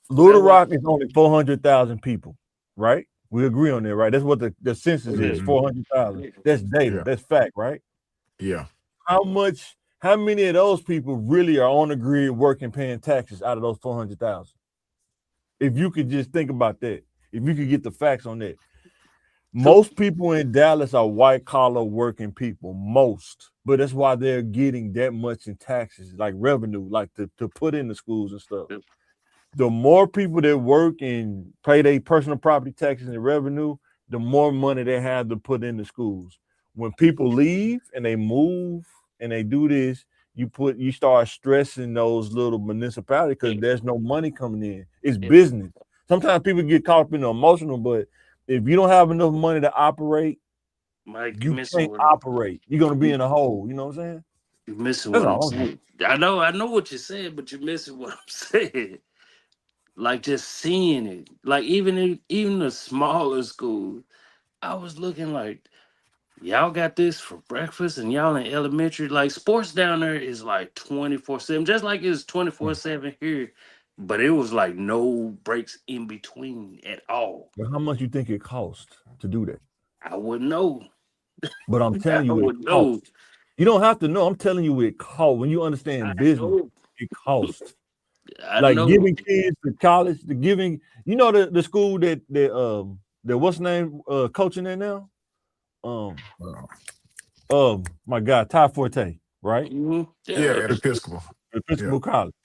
Little that what Rock is only 400,000 people, right? We agree on that, right? That's what the census it is, is. Mhm. 400,000. That's data, Yeah. that's fact, right? Yeah. How many of those people really are on the grid working, paying taxes out of those 400,000? If you could just think about that, if you could get the facts on that. So Most people in Dallas are white collar working people, most, but that's why they're getting that much in taxes, like revenue, like to put in the schools and stuff. the more people that work and pay their personal property taxes and revenue, the more money they have to put into schools. When people leave and they move and they do this, you start stressing those little municipalities because there's no money coming in. It's business. Sometimes people get caught up in the emotional, but if you don't have enough money to operate, Mike, you can't operate. You're gonna be in a hole. You know what I'm saying? You're missing That's what I'm all. saying. I know what you're saying, but you're missing what I'm saying. Like just seeing it, like even the smaller schools, I was looking like y'all got this for breakfast, and y'all in elementary. Like sports down there is like 24/7, just like it's 24/7 here, but it was like no breaks in between at all. But how much you think it costs to do that? I wouldn't know. But I'm I telling you, it would know. costs. You don't have to know. I'm telling you, it costs. When you understand business, it costs. I Like know. giving kids to college, the giving, the school that what's the name coaching there now? My God, Ty Forte, right? Mhm. Yeah, at Episcopal. Episcopal College.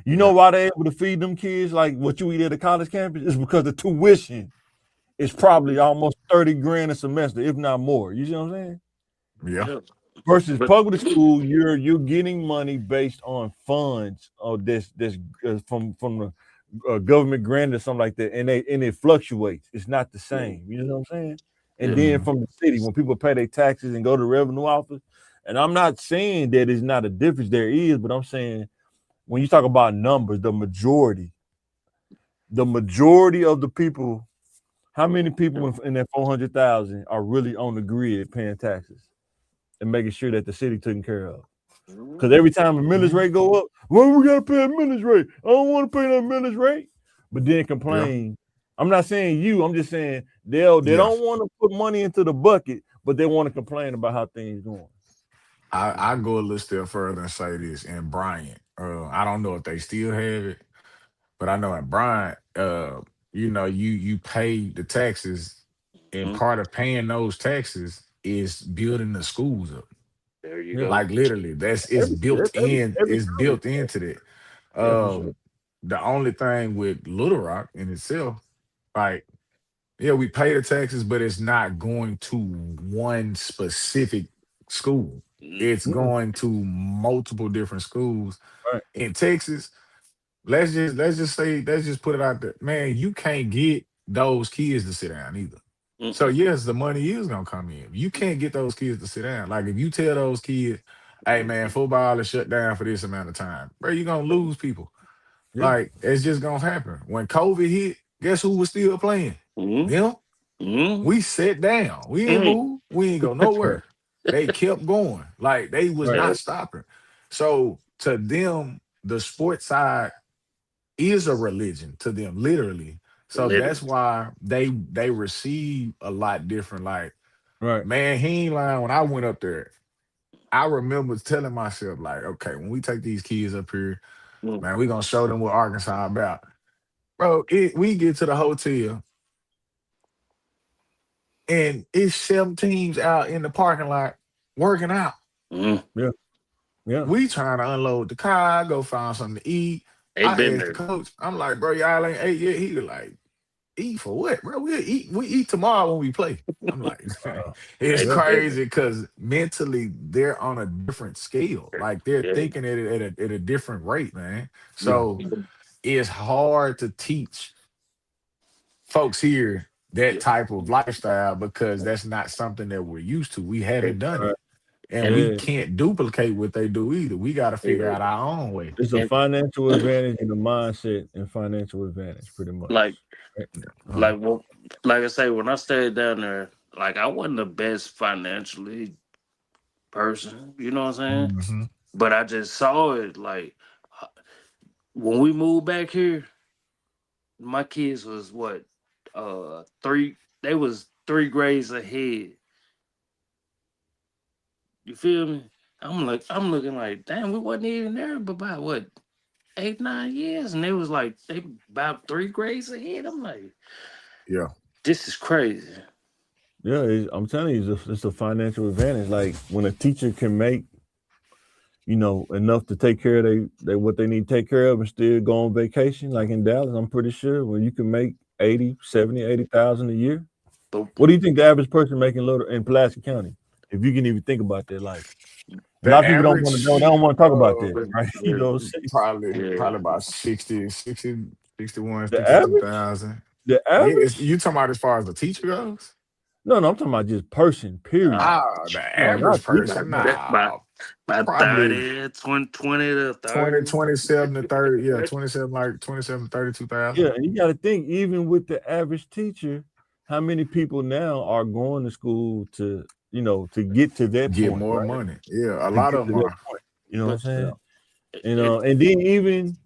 You know why they're able to feed them kids like what you eat at a college campus? It's because the tuition is probably almost 30 grand a semester, if not more. You see what I'm saying? Yeah. Versus public school, you're getting money based on funds or this from the government grant or something like that, and it fluctuates. It's not the same. You know what I'm saying? And then from the city, when people pay their taxes and go to the revenue office, and I'm not saying that it's not a difference. There is, but I'm saying when you talk about numbers, the majority of the people, how many people in that 400,000 are really on the grid paying taxes and making sure that the city taken care of? Because every time a millage rate go up, well, we gotta pay a millage rate. I don't want to pay that millage rate, but then complain. Yeah. I'm not saying you. I'm just saying they don't want to put money into the bucket, but they want to complain about how things going. I go a little step further and say this in Bryant. I don't know if they still have it, but I know in Bryant, you pay the taxes, and part of paying those taxes is building the schools up. There you go. Like literally, it's built into that. Sure. The only thing with Little Rock in itself, like, yeah, we pay the taxes, but it's not going to one specific school. It's going to multiple different schools. Right. In Texas. Let's just put it out there, man. You can't get those kids to sit down either. So yes, the money is gonna come in. You can't get those kids to sit down. Like if you tell those kids, "Hey man, football is shut down for this amount of time," bro, you're gonna lose people. Yeah. Like it's just gonna happen. When COVID hit, guess who was still playing? Them. We sat down. We ain't move. We ain't go nowhere. They kept going. Like they was not stopping. So to them, the sports side is a religion to them, literally. So that's why they receive a lot different. Like, man, he ain't lying. When I went up there, I remember telling myself, like, okay, when we take these kids up here, man, we gonna show them what Arkansas about. Bro, we get to the hotel and it's 7 teams out in the parking lot working out. Yeah. We trying to unload the car, go find something to eat. I asked the coach, I'm like, bro, y'all ain't ate yet. He was like, eat for what, bro? We eat tomorrow when we play. I'm like, it's crazy because mentally they're on a different scale. Like they're thinking at a different rate, man. So it's hard to teach folks here that type of lifestyle because that's not something that we're used to. We haven't done it. And we can't duplicate what they do either. We got to figure out our own way. It's a financial advantage and a mindset and financial advantage, pretty much. Like I say, when I stayed down there, like I wasn't the best financially person, you know what I'm saying? But I just saw it. Like when we moved back here, my kids was what 3. They was 3 grades ahead. You feel me? I'm looking like, damn, we wasn't even there but about what 8, 9 years, and they was like they about 3 grades ahead. I'm like, yeah, this is crazy. Yeah, I'm telling you, it's a financial advantage. Like when a teacher can make enough to take care of they what they need to take care of and still go on vacation, like in Dallas. I'm pretty sure when you can make 80, 70, 80,000 a year. But What do you think the average person making in Pulaski County? If you can even think about that life. A The lot of people don't want to know. They average, don't want to talk about that, uh, right? You know what I'm saying? yeah, probably about 61, The 62,000. the Yeah, average? you talking about as far as the teacher goes? No, I'm talking about just person, period. uh, Ah, the No, not average teacher. person, No. that nah, by probably 30, 20 to 20, 30. 27 to 30. Yeah, 27, like 27, 32,000. Yeah, and you got to think, even with the average teacher, how many people now are going to school to get to that Get point, more right? money. Yeah, a To lot get of to them that are. point. You know what I'm But Yeah. saying? it, And then even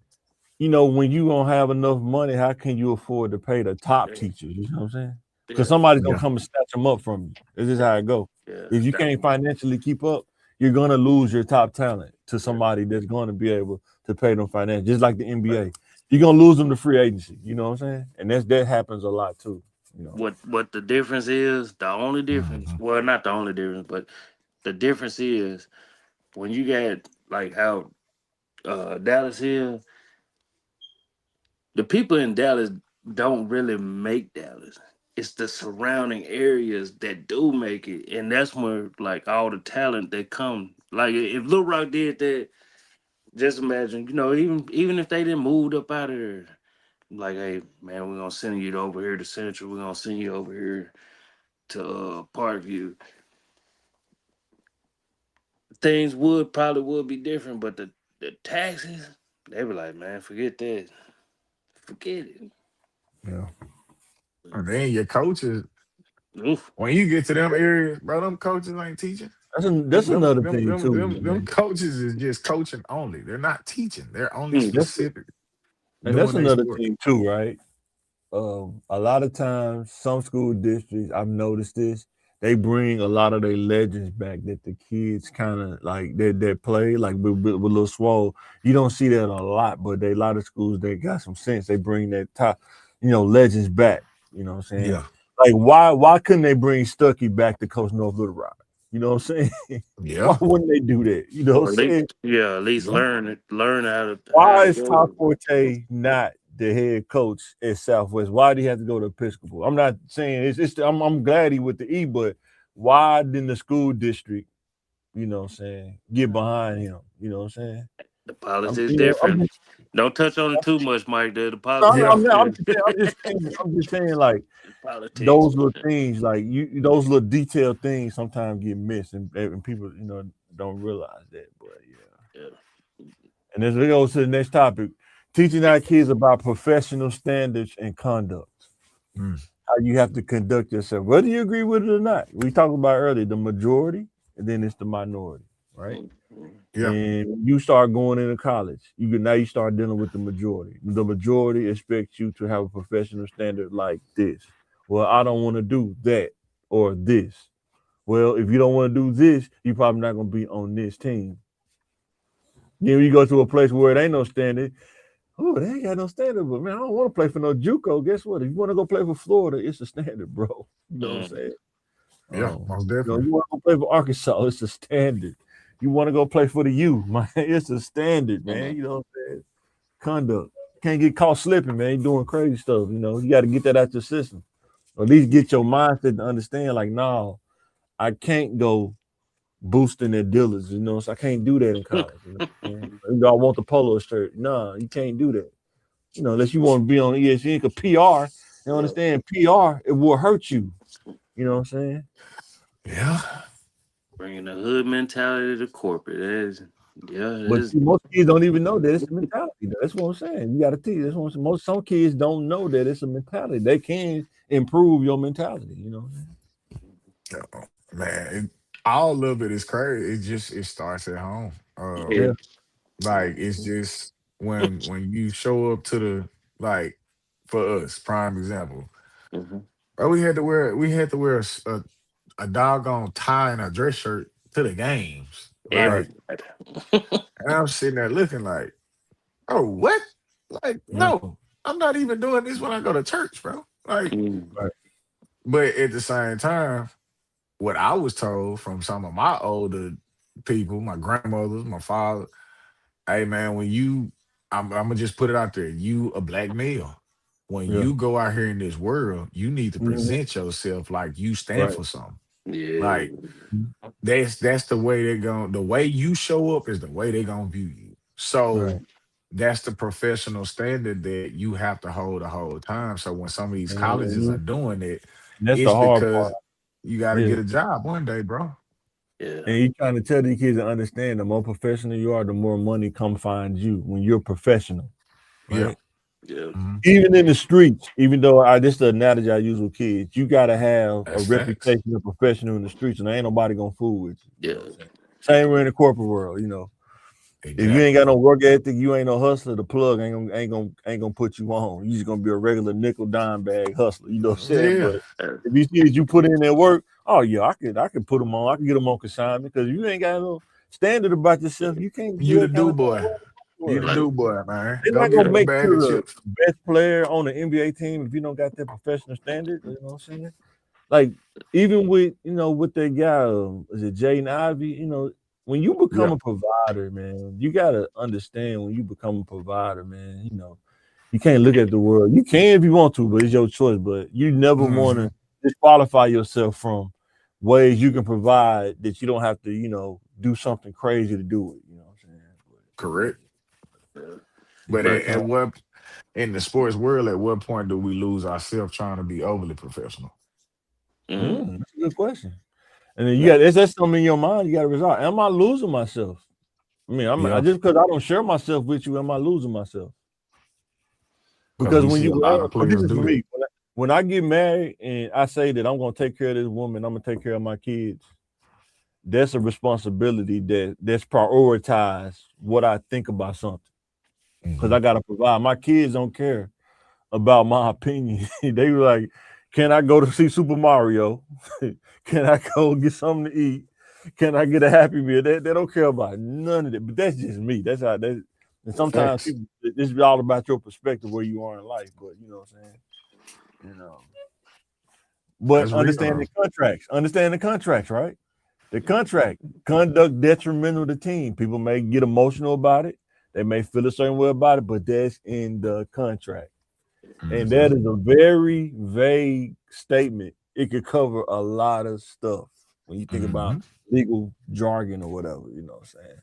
when you don't have enough money, how can you afford to pay the top yeah, teachers? You know what I'm saying? Because yeah, somebody's gonna Yeah. come and snatch them up from you. This is how it go. yeah, If you that, can't financially keep up, you're gonna lose your top talent to yeah. somebody that's gonna be able to pay them financially, just like the NBA. You're gonna lose them to free agency. You know what I'm saying? And that happens a lot too. You know. What the difference is, the only difference, Mhm. well, not the only difference, but the difference is when you got like how Dallas is, the people in Dallas don't really make Dallas. It's the surrounding areas that do make it, and that's where like all the talent that come. Like if Little Rock did that, just imagine, even if they didn't moved up out of there, like, hey man, we're gonna send you over here to Central, we're gonna send you over here to Parkview. Things would be different, but the taxes, they were like, man, forget that, forget it. Yeah. And then your coaches, Oof. when you get to them areas, bro, them coaches ain't teaching. That's Them, them, another them, thing them, too, them, them man. coaches is just coaching only. They're not teaching. They're only Mm. That's specific that's doing their another sport. thing too, right? A lot of times, some school districts, I've noticed this, they bring a lot of their legends back that the kids kind of like that play like with Lil Swole. You don't see that a lot, but a lot of schools they got some sense. They bring that top, legends back. You know what I'm saying? Yeah. Like why couldn't they bring Stuckey back to coach North Little Rock? You know what I'm saying? Why Yeah. wouldn't they do that? You know Or what at I'm saying? least, yeah, at least Yeah. learn how Why to is Top go. Forte not the head coach at Southwest? Why do he have to go to Episcopal? I'm not saying I'm glad he with the E, but why didn't the school district, get behind him? You know what I'm saying? The I'm, politics you know, I'm different. just, Don't touch on it too much, Mike. The no, I'm, Yeah. politics, not- the I'm just saying, like politics. those little things, like those little detailed things sometimes get missed, and people, don't realize that. But yeah. Yeah. And as we go to the next topic, teaching our kids about professional standards and conduct. Mm. How you have to conduct yourself, whether you agree with it or not. We talked about earlier the majority, and then it's the minority, right? Mhm. Yeah. And when you start going into college, now you start dealing with the majority. The majority expects you to have a professional standard like this. Well, I don't want to do that or this. Well, if you don't want to do this, you're probably not going to be on this team. Then you go to a place where it ain't no standard. Oh, they ain't got no standard, but man, I don't want to play for no JUCO. Guess what? If you want to go play for Florida, it's a standard, bro. You know what I'm Mhm. saying? Yeah. Most definitely. You want to go play for Arkansas, it's a standard. You want to go play for the U, man, it's a standard, man. Mhm. You know what I'm saying? Conduct. Can't get caught slipping, man. You doing crazy stuff. You got to get that out your system. Or at least get your mindset to understand, like, no, I can't go boosting their dealers. So I can't do that in college. I want the polo shirt. No, you can't do that. Unless you want to be on ESPN, because PR, Yeah. understand PR, it will hurt you. You know what I'm saying? Yeah. Bringing the hood mentality to corporate. It But is. see, most kids don't even know that it's a mentality. That's what I'm saying. You got to teach. That's what I'm saying. Some kids don't know that it's a mentality. They can improve your mentality. You know what I'm Yeah. Man, all of it is crazy. It starts at home. Yeah. saying? Like it's just when you show up to the, like, for us, prime example. Mhm. Bro, we had to wear a doggone tie and a dress shirt to the games. Right. Like, Everybody. and I'm sitting there looking like, oh, what? Like, Yeah. no, I'm not even doing this when I go to church, bro. Like, Mhm. Right. but at the same time, what I was told from some of my older people, my grandmothers, my father. Hey man, I'm gonna just put it out there. You a black male. When Yeah. you go out here in this world, you need to Mhm. present yourself like you stand Right. for something. Yeah. Like that's the way they're going. The way you show up is the way they're gonna view you. Right. So that's the professional standard that you have to hold the whole time. So when some of these colleges are Mhm. doing it, That's it's the hard part. because you got to Yeah. get a job one day, bro. Yeah. And you trying to tell these kids to understand the more professional you are, the more money come find you when you're professional, Yeah. right? Yeah. Mhm. Even in the streets, even though this is the analogy I use with kids, you gotta have a That's facts. reputation of professional in the streets, and ain't nobody gonna fool with you. You know Yeah. what I'm saying? Same way in the corporate world, you know. If you ain't Exactly. got no work ethic, you ain't no hustler, the plug ain't gonna put you on. You just gonna be a regular nickel dime bag hustler. You know what I'm saying? Yeah. But Uh, if you see that you put in that work, oh yeah, I could put them on. I can get them on consignment because you ain't got no standard about yourself. You can't do You the that kind do of thing. boy. You the World. like, do boy, man. They're Go not get gonna them a make bag of you chips. the best player on the NBA team if you don't got that professional standard. You know what I'm saying? Like even with with that guy, is it Jaden Ivey? When you become Yeah. a provider, man, you gotta understand when you become a provider, man. You can't look at the world. You can if you want to, but it's your choice. But you never want Hmm. to disqualify yourself from ways you can provide that you don't have to, do something crazy to do it. You know what I'm saying? Correct. uh, But but at what in the sports world, at what point do we lose ourselves trying to be overly professional? mm, That's a good question. And then you yeah. got that's something in your mind you got to resolve. Am I losing myself? I mean, I Yeah. just because I don't share myself with you, am I losing myself? Because Because we when see a you lot of but this players is for do that. me. When I get married and I say that I'm gonna take care of this woman, I'm gonna take care of my kids, that's a responsibility that's prioritized what I think about something. Because Hmm. I gotta provide. My kids don't care about my opinion. They were like, can I go to see Super Mario? Can I go get something to eat? Can I get a Happy Meal? They don't care about none of that. But that's just me. That's how that. And sometimes Facts. people, this is all about your perspective where you are in life. But you know what I'm saying. You know. But That's real though. understand the contracts, right? The contract conduct detrimental to the team. People may get emotional about it. They may feel a certain way about it, but that's in the contract. And Hmm. that is a very vague statement. It could cover a lot of stuff when you think about Hmm. legal jargon or whatever, you know what I'm saying?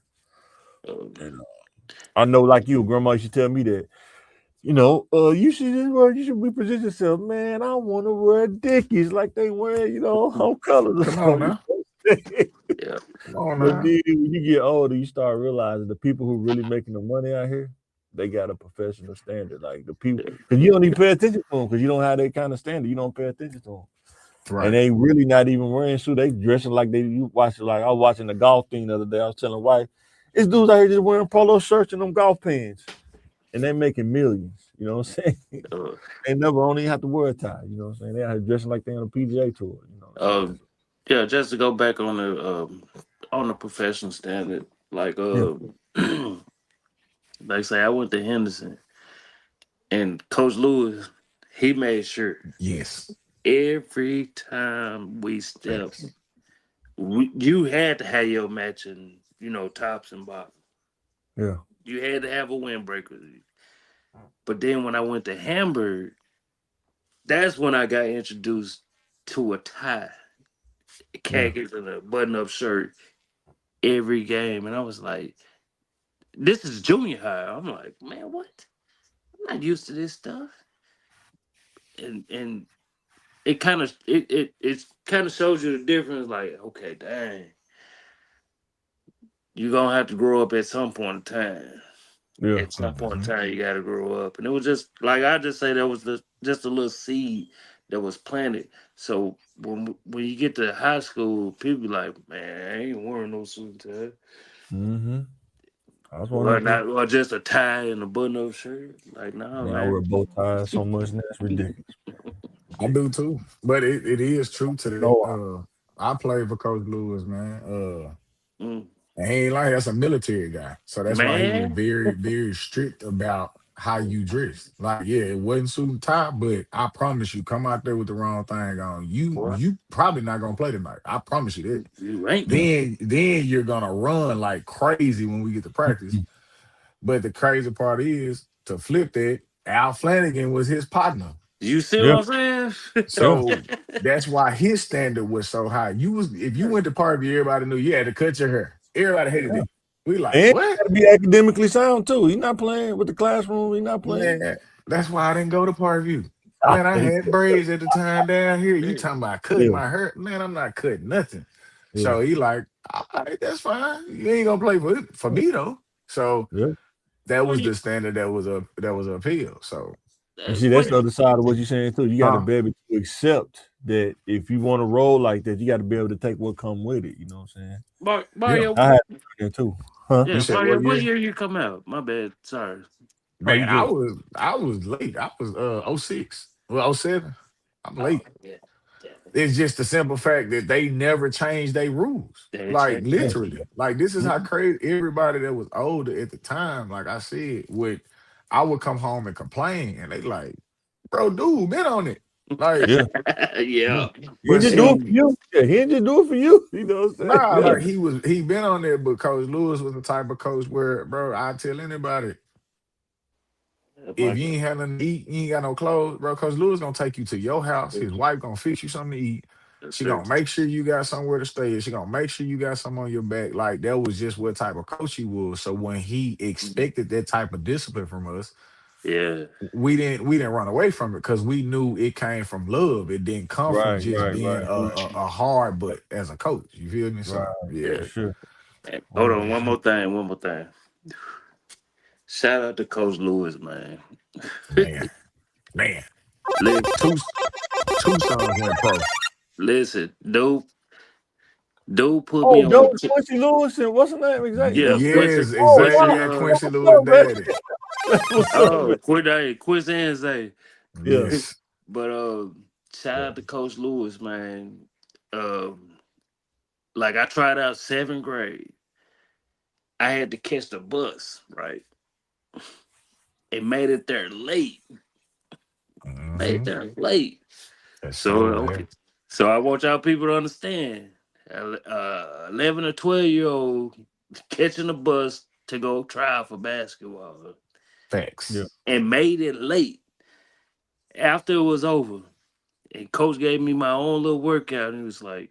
Um, And I know like you, grandma used to tell me that, you should represent yourself. Man, I want to wear Dickies like they wear, home colors or Come on something. now. yeah. Come on But now. then when you get older, you start realizing the people who really making the money out here, they got a professional standard. Like the people, Yeah. because you don't even pay attention to them because you don't have that kind of standard. You don't pay attention to them, and Right. they really not even wearing suit. They dressing like you watch it. Like I was watching the golf thing the other day. I was telling wife, it's dudes out here just wearing polo shirts and them golf pants, and they making millions. You know what I'm saying? Uh, They never only have to wear a tie. You know what I'm saying? They out here dressing like they on a PGA tour. You know what I'm saying? um, yeah. Just to go back on the professional standard, like Yeah. like say I went to Henderson and Coach Lewis, he made sure Yes. every time we stepped, Facts. you had to have your matching, tops and bottoms. Yeah. You had to have a windbreaker. But then when I went to Hamburg, that's when I got introduced to a tie, Yeah. khakis, and a button-up shirt every game, and I was like, "This is junior high." I'm like, "Man, what? I'm not used to this stuff." And it kind of shows you the difference. Like, okay, dang, you're gonna have to grow up at some point in time. Yeah. At some point in Hmm. time, you got to grow up, and it was just like I just say that was just a little seed that was planted. So when you get to high school, people be like, "Man, I ain't wearing no suit and tie." Mm-hmm. I was one of Or them people. not, or just a tie and a button-up shirt. Like, nah, Man, I wear man. bow ties so much now, it's ridiculous. I do too. But it is true to that. No, I played for Coach Lewis, man. Mm. And he ain't like that's a military guy. So that's why he was Man, very, very strict about how you dress. Like, yeah, it wasn't suit and tie, but I promise you, come out there with the wrong thing on. Boy, You probably not gonna play tonight. I promise you that. you ain't. Yeah. Then you're gonna run like crazy when we get to practice. But the crazy part is to flip that, Al Flanagan was his partner. You see Yeah. what I'm saying? Yeah. So that's why his standard was so high. You was if you went to Parkview, everybody knew you had to cut your hair. Everybody hated it. We like, And you what? gotta be academically sound too. He's not playing with the classroom. He's not playing. Man, that's why I didn't go to Parkview. Man, I had braids at the time down here. You talking about cutting Yeah. my hair? Man, I'm not cutting nothing. Yeah. So he like, all right, that's fine. You ain't gonna play for me though. So Yeah. that was the standard that was appeal. So And see, that's the other side of what you're saying too. You got to Huh? be able to accept that if you want to roll like that, you got to be able to take what come with it. You know what I'm saying? Mario, I had that too. Huh? yeah, You said Mario, what what year? year you come out? My bad. Sorry. Oh, you Man, good? I was late. I was 06. Well, 07. I'm Oh, late. yeah. Damn it. It's just the simple fact that they never changed their rules. They Like changed that. literally. Like this is how crazy everybody that was older at the time, like I said, I would come home and complain and they like, bro, dude, been on it. Like, Yeah. Yeah. He but didn't just do it see, for you. Yeah, he didn't just do it for you. You know what I'm saying? nah, Yeah. like he been on there, but Coach Lewis was the type of coach where, bro, I tell anybody, if you ain't have nothing to eat, you ain't got no clothes, bro. Coach Lewis gonna take you to your house. His wife gonna fix you something to eat. She gonna make sure you got somewhere to stay. She gonna make sure you got something on your back. Like that was just what type of coach he was. So when he expected that type of discipline from us, Yeah. we didn't run away from it because we knew it came from love. It didn't come from Right, just right, being right, a hard butt as a coach. You feel me? right. So Yeah. yeah, For sure. Hey, hold on, 100%. one more thing. Shout out to Coach Lewis, man. man, man. Li- Two two sons went pro. Listen, dude put me Oh, on. Joe Quincy Lewis and what's his name exactly? Yeah, Quincy, Yes, Oh, Quincy, exactly. wow. Yeah, Quincy What's Lewis up, man? daddy. That's what's up, man. Quit and say. Yeah. Yes. But shout out to Coach Lewis, man. Like I tried out 7th grade. I had to catch the bus, right? And made it there late. Made it Mhm. there late. That's So true, okay. man. So I want y'all people to understand. 11 or 12-year-old catching the bus to go try out for basketball Facts. Yeah. and made it late after it was over. And coach gave me my own little workout and he was like,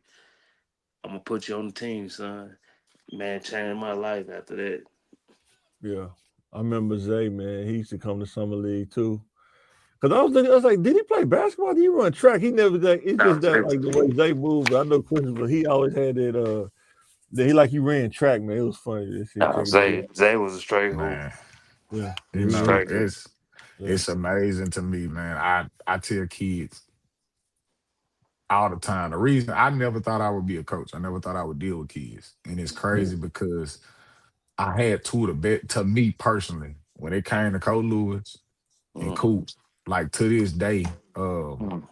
I'm gonna put you on the team, son. Man, changed my life after that. Yeah. I remember Zay, man. He used to come to summer league too. Cause I was like, did he play basketball? Did he run track? He never that. It's just that like the way Zay moved. I know Christopher. He always had that he ran track, man. It was funny. This shit check it out. Zay was a straight hoop. Man. Yeah. You He know, was. Straight hoop. Yeah. it's amazing to me, man. I tell kids all the time. The reason I never thought I would be a coach, I never thought I would deal with kids. And it's crazy because I had two of the best to me personally, when it came to Coach Lewis and Mm, Coop, like to this day, mm,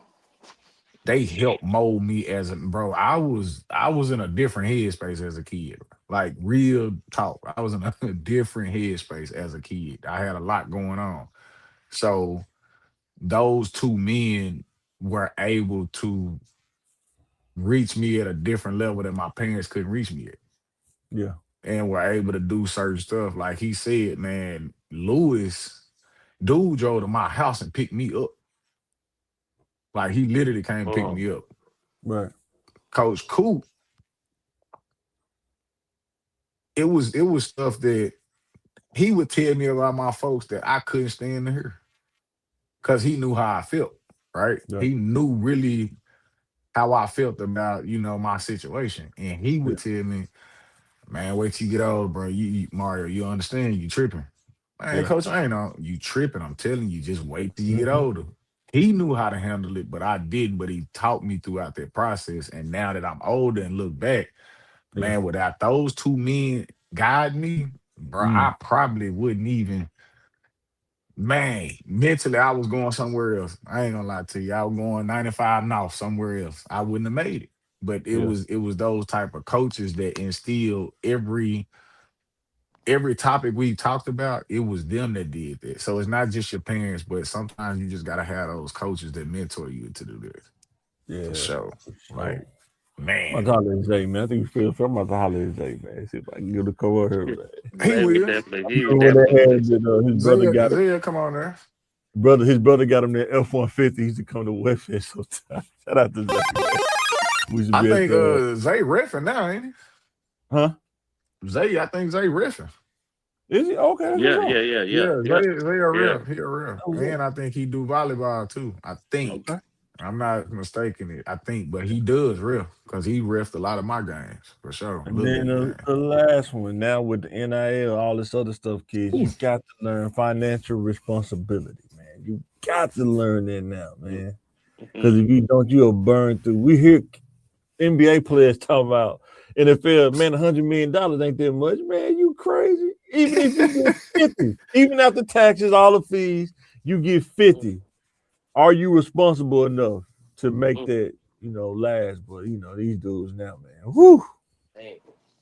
they helped mold me as a bro. I was in a different headspace as a kid. Like real talk. I was in a different headspace as a kid. I had a lot going on. So those two men were able to reach me at a different level that my parents couldn't reach me at. Yeah. And were able to do certain stuff. Like he said, man, Lewis, dude drove to my house and picked me up. Like he literally came and picked mm. me up. Right. Coach Coop, it was stuff that he would tell me about my folks that I couldn't stand to hear. Cause he knew how I felt, right? Yeah. He knew really how I felt about, my situation. And he Yeah. would tell me, man, wait till you get old, bro. Mario, you understand you tripping. Man, Yeah. coach, I ain't on you tripping. I'm telling you, just wait till you get Mhm. older. He knew how to handle it, but I didn't. But he taught me throughout that process. And now that I'm older and look back, Yeah. man, without those two men guide me, bro, Mm. I probably wouldn't even. Man, mentally, I was going somewhere else. I ain't gonna lie to you. I was going 95 north somewhere else. I wouldn't have made it. But it Yeah. was those type of coaches that instilled every every topic we talked about, it was them that did that. So it's not just your parents, but sometimes you just gotta have those coaches that mentor you to do this for Yeah, sure. for Like, sure. I'm man, about to holler at Zay, man. I think you feel I'm about to holler at Zay, man. See if I can get a come over here, man. he They would will. definitely, I he would remember when they definitely had listen. that, his brother Zaya, got him. Zaya, come on there. His brother got him that F-150. He used to come to Westfest sometimes. Shout out to Zay, man. We should I be at think the Zay riffing now, ain't huh? he? Zay, I think Zay riffing. Is he okay? That's what's Yeah, up. yeah, yeah, yeah, Yeah, yeah, Zay a yeah. riff. He a riff. That was And I think he do volleyball too. I think. okay. I'm not mistaken it. I think, but he does riff because he riffed a lot of my games for sure. A And little then bit of the game. last one, now with the NIL, all this other stuff, kids, you got to learn financial responsibility, man. You got to learn that now, man. Because if you don't, you'll burn through. We hear NBA players talk about NFL, man, $100 million ain't that much, man. You crazy? Even if you get 50, even after taxes, all the fees, you get 50. Are you responsible enough to make that, last? But these dudes now, man. Whoo.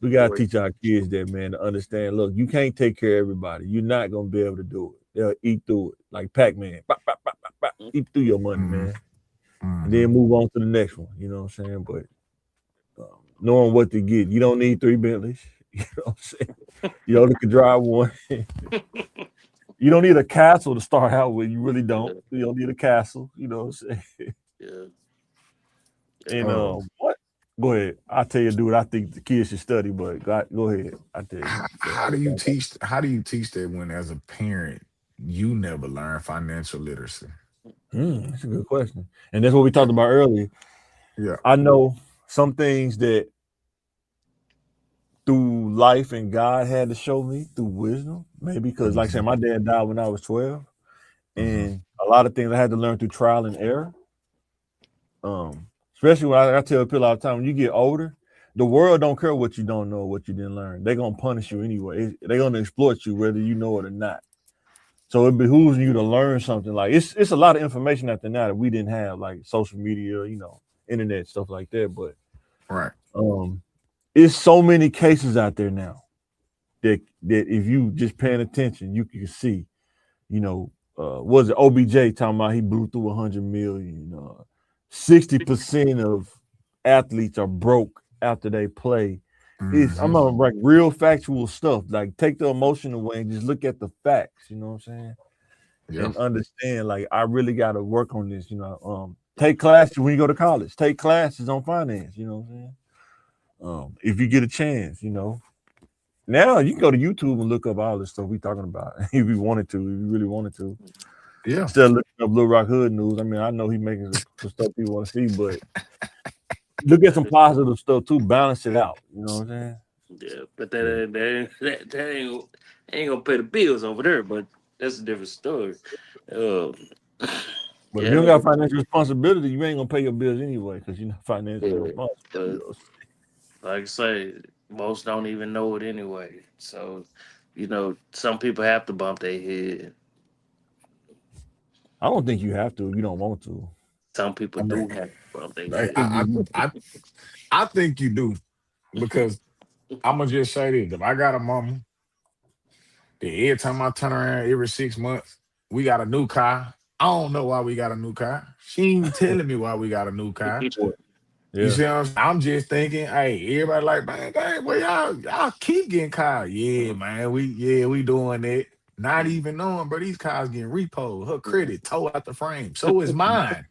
We gotta teach our kids that, man, to understand. Look, you can't take care of everybody. You're not gonna be able to do it. They'll eat through it, like Pac-Man. Bop, bop, bop, bop, bop. Eat through your money, Mhm, man, and then mhm. move on to the next one. You know what I'm saying? But knowing what to get, you don't need 3 Bentleys. You know what I'm saying? You only can drive one. You don't need a castle to start out with. You really don't. You don't need a castle. You know what I'm saying? Yeah, And yeah. what? Go ahead. I tell you, dude. I think the kids should study, but go ahead. I tell you. How do you teach? How do you teach that when, as a parent, you never learn financial literacy? That's a good question. And that's what we talked about earlier. Yeah. I know some things that through life and God had to show me through wisdom. Maybe because, like I said, Mhm, my dad died when I was 12, mhm. and a lot of things I had to learn through trial and error. Especially when I tell people all the time, when you get older, the world don't care what you don't know, what you didn't learn. They're gonna punish you anyway. They're gonna exploit you whether you know it or not. So it behooves you to learn something. Like it's a lot of information out there now that we didn't have, like social media, internet stuff like that. But Right. um, it's so many cases out there now that if you just paying attention, you can see. Was it OBJ talking about he blew through 100 million? 60% of athletes are broke after they play. I'm Mhm. on like real factual stuff. Like take the emotion away and just look at the facts. You know what I'm saying? Yeah. And understand. Like I really got to work on this. Take classes when you go to college. Take classes on finance. You know what I'm saying? If you get a chance. Now you can go to YouTube and look up all this stuff we talking about if you wanted to, if you really wanted to. Yeah. Instead of looking up Little Rock Hood news, I mean, I know he making some stuff people want to see, but look at some positive stuff too. Balance it out. You know what I'm saying? Yeah, but that ain't gonna pay the bills over there. But that's a different story. Um, But if you yeah, don't got financial responsibility, you ain't gonna pay your bills anyway because you're not financially yeah. responsible. Uh, like I say, most don't even know it anyway. So, some people have to bump their head. I don't think you have to if you don't want to. Some people I do mean, have to bump their I like, head. think I think you do because I'm gonna just say this: if I got a mama that every time I turn around every 6 months, we got a new car. I don't know why we got a new car. She ain't telling me why we got a new car. You yeah, see what I'm saying? I'm just thinking, hey, everybody like, man, dang, well, y'all keep getting cars. Yeah, man, we doing it. Not even knowing, but these cars getting repoed. Her credit tore out the frame. So is mine.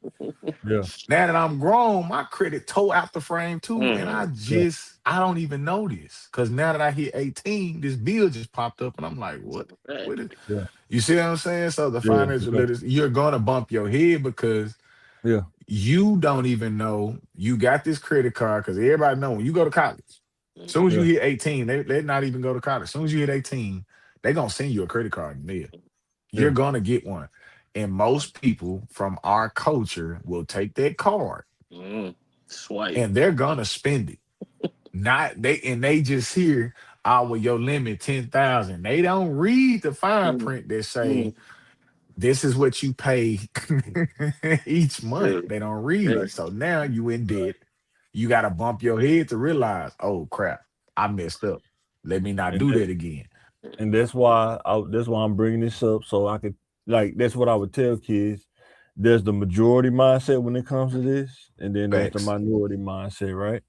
yeah, Now that I'm grown, my credit tore out the frame too. And yeah, I don't even know this. Cause now that I hit 18, this bill just popped up and I'm like, what? Right. What is yeah, you see what I'm saying? So the yeah, financial literacy, you're gonna bump your head because yeah, you don't even know you got this credit card because everybody know when you go to college, as soon as you yeah, hit 18, they not even go to college. As soon as you hit 18, they gonna send you a credit card in the mail. You're yeah, gonna get one. And most people from our culture will take that card Mm. Swipe. and they're gonna spend it. Not they and they just hear, oh, well, your limit 10,000. They don't read the fine Mm. print that say Mm. this is what you pay each month. Yeah. They don't read Yeah. it. So now you in debt. You gotta bump your head to realize, oh crap, I messed up. Let me not and do that, that again. and that's why I'm bringing this up so I could like that's what I would tell kids. There's the majority mindset when it comes to this, and then there's the Facts. minority mindset, right?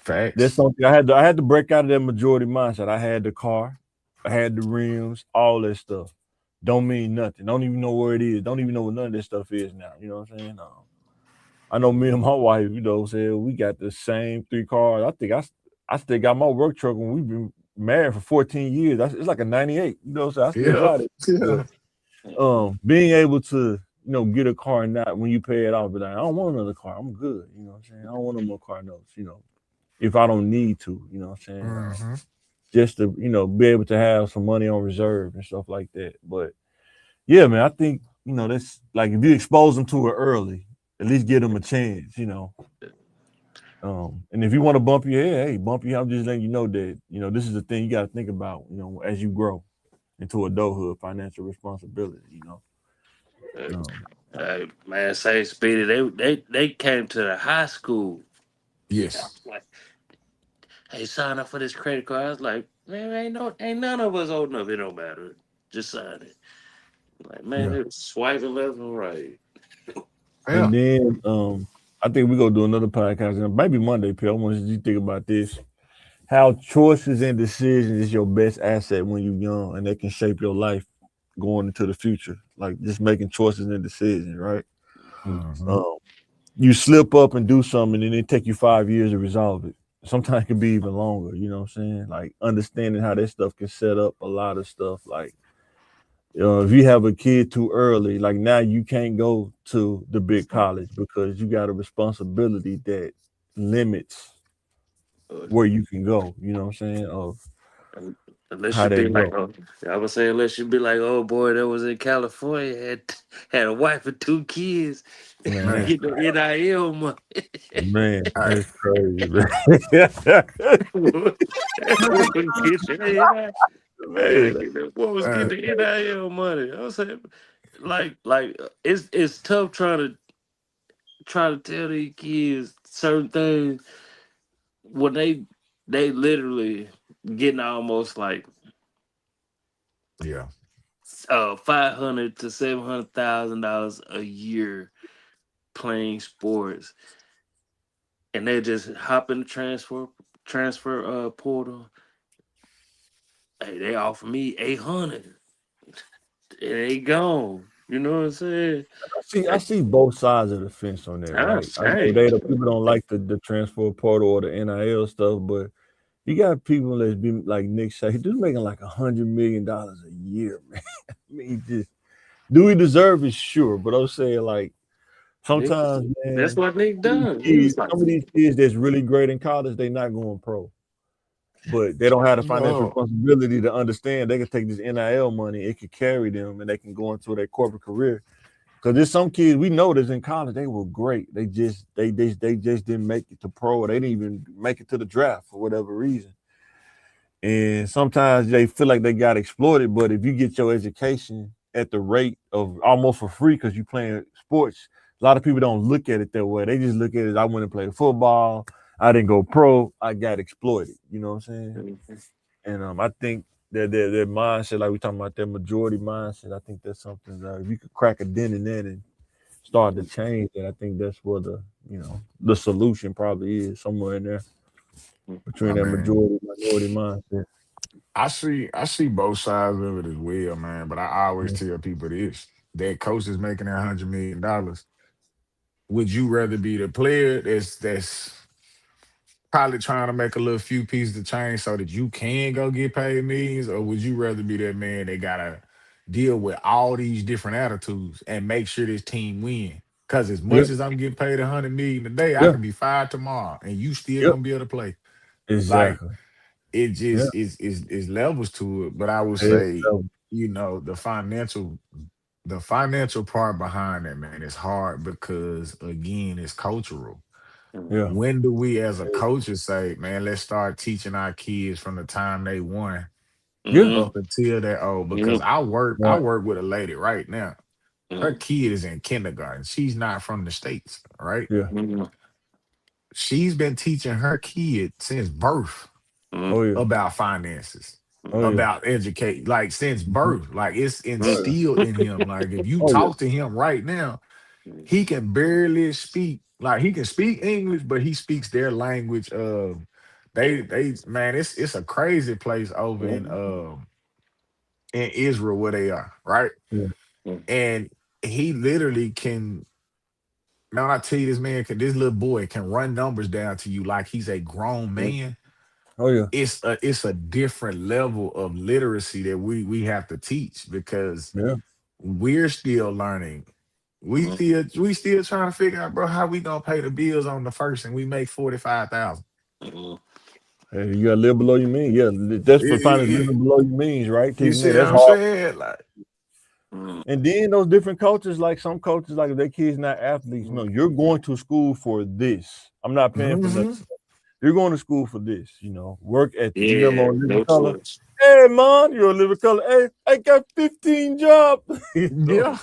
That's Facts. something I had to break out of that majority mindset. I had the car, I had the rims, all that stuff. Don't mean nothing. Don't even know where it is. Don't even know what none of this stuff is now. You know what I'm saying? I know me and my wife, said we got the same 3 cars. I still got my work truck when we've been married for 14 years. It's like a 98. So I still Yeah. got it. Yeah. Being able to, get a car and not when you pay it off, but like, I don't want another car. I'm good. You know what I'm saying? I don't want no more car notes, if I don't need to, you know what I'm saying? Mm-hmm. Just to, be able to have some money on reserve and stuff like that. But yeah, man, I think, that's like if you expose them to it early, at least give them a chance. And if you want to bump your head, hey, bump your head. I'm just letting you know that, this is the thing you got to think about, as you grow into adulthood, financial responsibility. Man, say Speedy, they came to the high school. Yes. Like, hey, sign up for this credit card. I was like, man, ain't none of us old enough. It don't matter. Just sign it. Like, man, Yeah. they was swiping left and right. Yeah. And then I think we're gonna do another podcast, and maybe Monday, P. I want you to think about this. How choices and decisions is your best asset when you're young, and they can shape your life going into the future. Like just making choices and decisions, right? Mm-hmm. You slip up and do something, and it take you 5 years to resolve it. Sometimes it can be even longer. You know what I'm saying? Like understanding how that stuff can set up a lot of stuff. Like if you have a kid too early, like now you can't go to the big college because you got a responsibility that limits where you can go. You know what I'm saying? Of Unless how you be they like, go. oh, I would say, unless you be like, oh boy, that was in California, had a wife and 2 kids, Man. Man, get the NIL money. man, All right. that's crazy, man. Get your NIL. Man, What was Uh, getting the NIL money? I was saying, it's tough trying to tell these kids certain things when they literally getting almost like yeah. $500 to $700,000 a year playing sports, and they just hop in the transfer portal. Hey, they offer me 800. It ain't gone. You know what I'm saying? I see both sides of the fence on that, right? I know Hey, the people don't like the transfer portal or the NIL stuff, but you got people that's been like Nick said, he's making like $100 million a year, man. I mean, just do we deserve it? Sure, but I'm saying like Nick, sometimes, that's man, what Nick done. He was like, some of these kids that's really great in college, they not going pro, but they don't have the financial No. responsibility to understand they can take this NIL money, it could carry them, and they can go into their corporate career. Because there's some kids we know that's in college, they were great. They just didn't make it to pro, or they didn't even make it to the draft for whatever reason. And sometimes they feel like they got exploited. But if you get your education at the rate of almost for free because you're playing sports, a lot of people don't look at it that way. They just look at it. I went and played football. I didn't go pro. I got exploited. You know what I'm saying? And I think that mindset, like we talking about that majority mindset, I think that's something that if you could crack a dent in that and start to change that, I think that's where the solution probably is somewhere in there between I that mean, majority minority mindset. I see both sides of it as well, man. But I always Yeah. tell people this: that coach is making $100 million. Would you rather be the player that's probably trying to make a little few pieces of change so that you can go get paid millions, or would you rather be that man that gotta deal with all these different attitudes and make sure this team win? Because as much Yep. as I'm getting paid 100 million a day, I Yeah. can be fired tomorrow, and you still Yep. gonna be able to play. Like Exactly. it Yeah. just is levels to it. But I would Yeah. say, the financial part behind that, man, is hard because again, it's cultural. Yeah. When do we as a coaches say, man, let's start teaching our kids from the time they won Yeah. up until they're old? Because I Right. work with a lady right now. Her kid is in kindergarten. She's not from the States, right? Yeah. She's been teaching her kid since birth Oh yeah. about finances. Oh yeah. about educate, like since Mhm. birth. Like it's Oh yeah. instilled in him. Like if you Oh yeah. talk to him right now, he can barely speak. Like he can speak English, but he speaks their language. They man, it's a crazy place over in Israel where they are, right? Yeah. And he literally can. Man, when I tell you this little boy can run numbers down to you like he's a grown man. Oh yeah. It's a different level of literacy that we have to teach because Yeah. we're still learning. We still trying to figure out, bro, how we gonna pay the bills on the first and we make 45,000. Hey, you gotta live below your means. Yeah, that's for finding living below your means, right? You Teaching see that what that's I'm hard. saying? Like, And then those different cultures, like some cultures, like if their kids not athletes, no, you're going to school for this. I'm not paying for nothing. mhm. You're going to school for this, you know, work ethic. You got Yeah, more living no color. choice. Hey man, you're a living color. Hey, I got 15 jobs. You know, Yeah,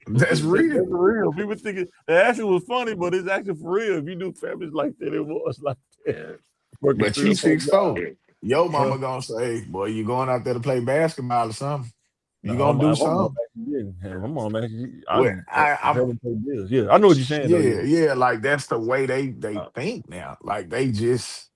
that's that's real. real. People think it actually was funny, but it's actually for real. If you do families like that, it was like that. Yeah, Working But three you or four six four. jobs. yeah. Your Yeah. mama gonna say, boy, you going out there to play basketball or something. You No, gonna do my mom something. actually didn't. Yeah, my mom actually, I Well, I'm haven't paid bills. Yeah, I know what you're saying though. yeah, Yeah. yeah, like that's the way they Uh, think now. Like they just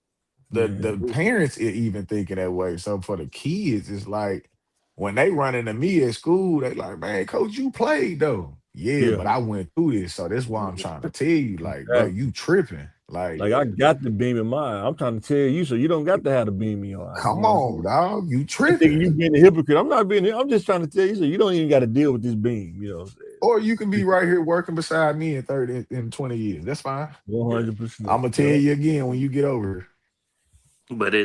the man. parents even thinking that way. So for the kids, it's like when they run into me at school, they like, man, coach, you played though. Yeah, Yeah. but I went through this. So that's why I'm trying to tell you, like, bro, Exactly. you tripping. Like, Like I got the beam in mine. I'm trying to tell you, so you don't got to have the beam in your eye. You come know what I'm on, saying? dog. You You thinking tripping. you being a hypocrite. I'm not being. I'm just trying to tell you, so you don't even got to deal with this beam. You know what Or you can be right here working beside me in 30 in 20 years. That's fine. I'm saying? 100%. I'm gonna tell Yeah. you again when you get over here. But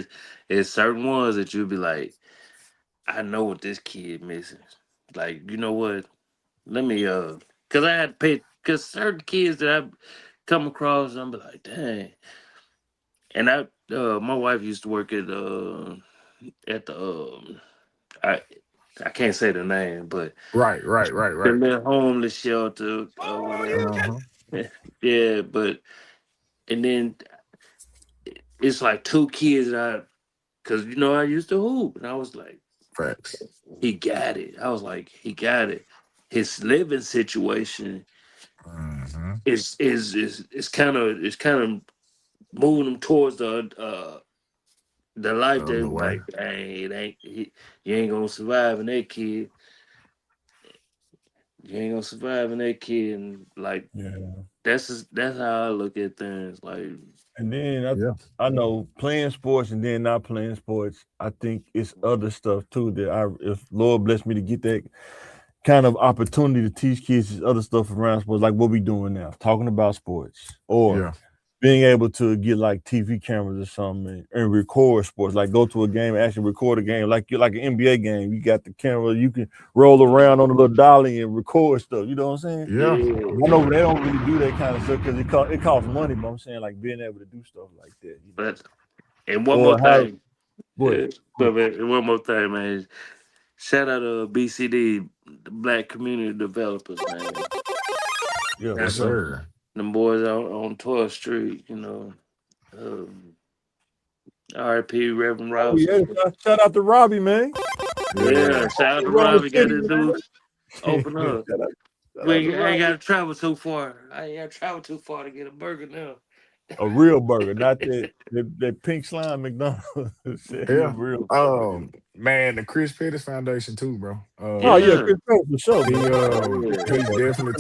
it's certain ones that you'll be like, I know what this kid missing. Like, you know what? Let me cause I had to pay cause certain kids that I've come across, I'm be like, dang. And my wife used to work at the I I can't say the name, but Right, right, right, the right. little homeless shelter or whatever. Uh-huh. Yeah, but and then it's like two kids that cause I used to hoop and I was like, Facts. he got it. I was like, he got it. His living situation Hmm. is kind of moving him towards the life Other that way. like, dang, you ain't gonna survive in that kid. You ain't gonna survive in that kid, and like Yeah. that's how I look at things. Like, And then Yeah. I know playing sports and then not playing sports. I think it's other stuff too that if Lord bless me to get that kind of opportunity to teach kids this other stuff around sports, like what we doing now, talking about sports, or Yeah. being able to get like TV cameras or something and record sports, like go to a game and actually record a game, like you like an NBA game. You got the camera, you can roll around on a little dolly and record stuff. You know what I'm saying? Yeah. I know they don't really do that kind of stuff because it costs money, but I'm saying like being able to do stuff like that, but and one more or how thing, what? and one more thing, man. Shout out to BCD, the Black Community Developers, man. Yeah, for Yes, That's sure. sir. them boys on 12th Street, Um, R.I.P. Reverend Oh yeah, Robinson. shout out to Robbie, man. Yeah. Yeah, shout out He to run the Robbie. Got city, this man. dude open up. Shout out to I ain't Robbie. got to travel too far. I ain't got to travel too far to get a burger now. A real burger, not that pink slime McDonald's. Said he a Yeah. real burger. Man, the Chris Pettis Foundation too, bro. Oh yeah, Yeah. Chris Pratt for sure, He man. he's definitely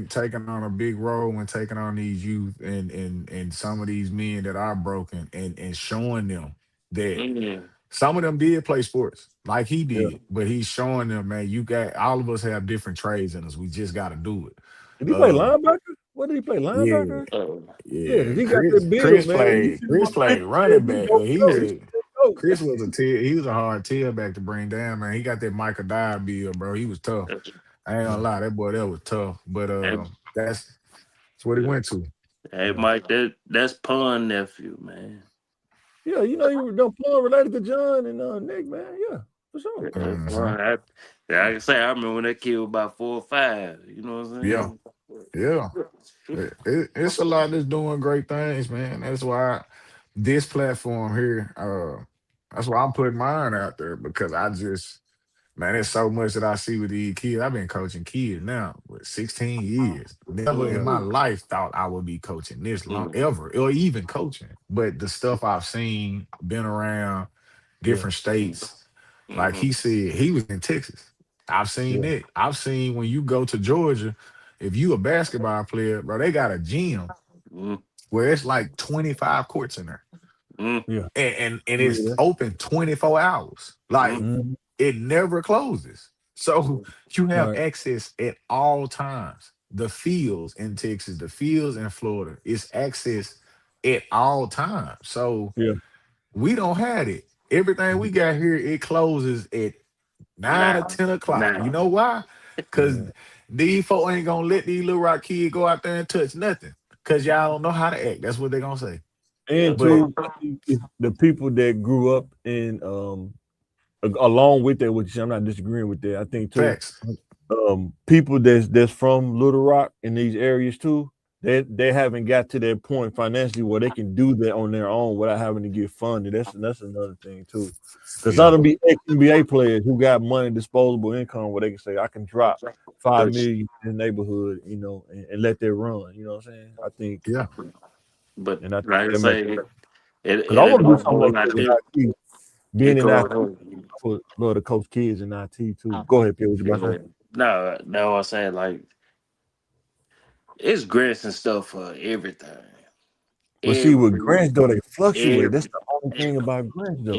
taking on a big role and taking on these youth and some of these men that are broken and showing them that Mm. some of them did play sports like he Yeah. did, but he's showing them, man, you got all of us have different trades in us. We just got to do it. Did he play Um, linebacker? What did he play? yeah, Linebacker? Oh, Yeah, yeah. because he got Chris that build, Chris man. You played see him Chris on the played field, running he back, go but he was go. a Chris was a he was a hard tailback to bring down, man. He got that Michael Dyer build, bro. He was tough. I ain't Yeah, gonna lie, that boy that was tough. But hey, that's what he went to. hey, yeah. Mike, that's Pun nephew, man. Yeah, you know you don't plug related to John and Nick, man. Yeah, for sure. Yeah, Hmm. Pun. I can say I remember when that kid was about 4 or 5. You know what Yeah, I'm yeah. saying? It's a lot that's doing great things, man. That's why this platform here, That's why I'm putting mine out there because I just, man, there's so much that I see with these kids. I've been coaching kids now for 16 years. Never in my Mhm. life thought I would be coaching this long Mhm. ever, or even coaching. But the stuff I've seen, been around Yeah, different states, like Mhm. he said, he was in Texas. I've seen yeah, it. I've seen when you go to Georgia, if you a basketball player, bro, they got a gym Mhm. where it's like 25 courts in there. Mhm. yeah. And it's Yeah. open 24 hours. Like Mhm. it never closes. So you have Right. access at all times. The fields in Texas, the fields in Florida, it's access at all times. So Yeah. we don't have it. Everything we got here, it closes at 9 or 10 o'clock. You Now. know why? Because Yeah. these folk ain't gonna let these little rock kids go out there and touch nothing. Cause y'all don't know how to act. That's what they gonna say. And Yeah. But two, I think it's the people that grew up in along with that, which I'm not disagreeing with that. I think too, facts. people that's from Little Rock in these areas too, they haven't got to that point financially where they can do that on their own without having to get funded. That's another thing too. Because some Yeah. of them be ex-NBA players who got money, disposable income, where they can say, I can drop 5 million in the neighborhood, and let that run. You know what I'm saying? I think, Yeah. But and I think like I that makes say, because I it'll want to go do a something whole like that lot with different. IT. Being It in go IT, a whole. I would love to coach kids in IT too. Go ahead, Pierre. What you about to say? No, no, I'm saying like it's grants and stuff for everything. But see, with Every, grants though, they fluctuate. every, That's the only thing about grants though.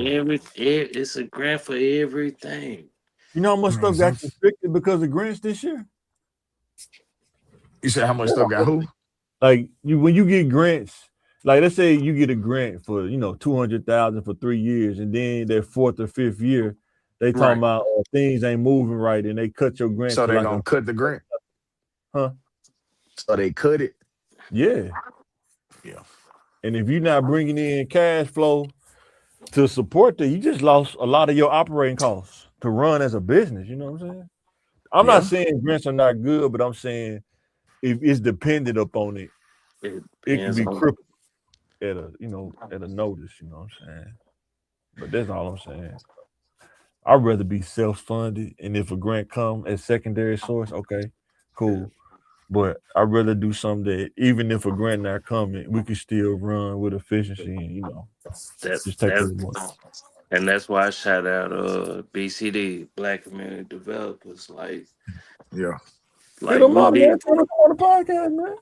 it's a grant for everything. You know how much stuff Mhm. got constricted because of grants this year? You said how much stuff got who? Like when you get grants, like let's say you get a grant for 200,000 for 3 years, and then that fourth or fifth year, they talking Right. about things ain't moving right, and they cut your grant So to they like a gonna cut the grant. huh? So they cut it. Yeah. Yeah. And if you're not bringing in cash flow to support that, you just lost a lot of your operating costs to run as a business. You know what I'm saying? I'm not Yeah. saying grants are not good, but I'm saying if it's dependent upon it, It it can depends be on. crippled at a notice. You know what I'm saying? But that's all I'm saying. I'd rather be self-funded, and if a grant come as secondary source, okay, cool. But I'd rather do something that even if a grant not coming, we can still run with efficiency and That just take a that little more. and that's why I shout out BCD Black Community Developers Yeah. Hit like them we up, man. did. Tell them on the podcast, man.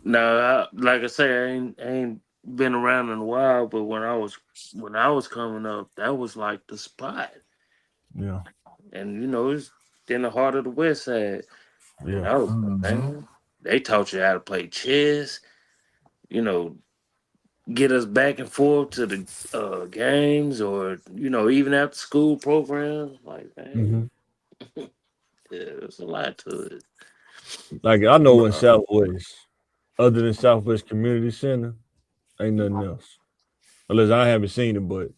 No, like I say, I ain't been around in a while, but when I was coming up, that was like the spot, Yeah, and it's in the heart of the West Side, and yeah. I was Hmm. man, they taught you how to play chess, you know, get us back and forth to the games, or even after school programs. Like Hmm. man, yeah, there's a lot to it. Like I know But in Southwest, other than Southwest Community Center, ain't nothing else. Unless I haven't seen it, but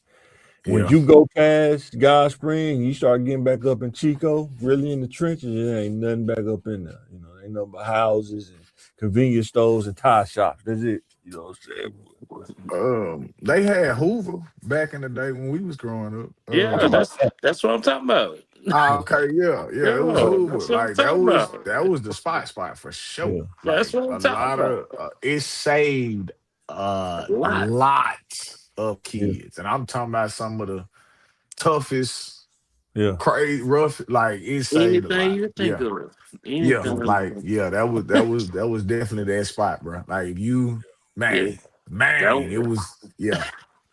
when yeah. you go past God Spring, you start getting back up in Chico, really in the trenches, it ain't nothing back up in there. Ain't nothing but houses and convenience stores and tire shops. That's it. You know what I'm saying? They had Hoover back in the day when we was growing up. I'm Yeah, talking about that's what I'm talking about. Okay, yeah, yeah, it was Yeah, Hoover. that's what I'm Like that talking was about. that was the spot for sure. yeah. That's Like what I'm a talking lot about. of it saved A a lot. lot of Yeah. kids, and I'm talking about some of the toughest, Yeah. crazy, rough. Like it saved a Anything lot. you think Yeah, of. yeah. Anything. Like yeah, that was definitely that spot, bro. Like if you Yeah. That man, it was, was yeah,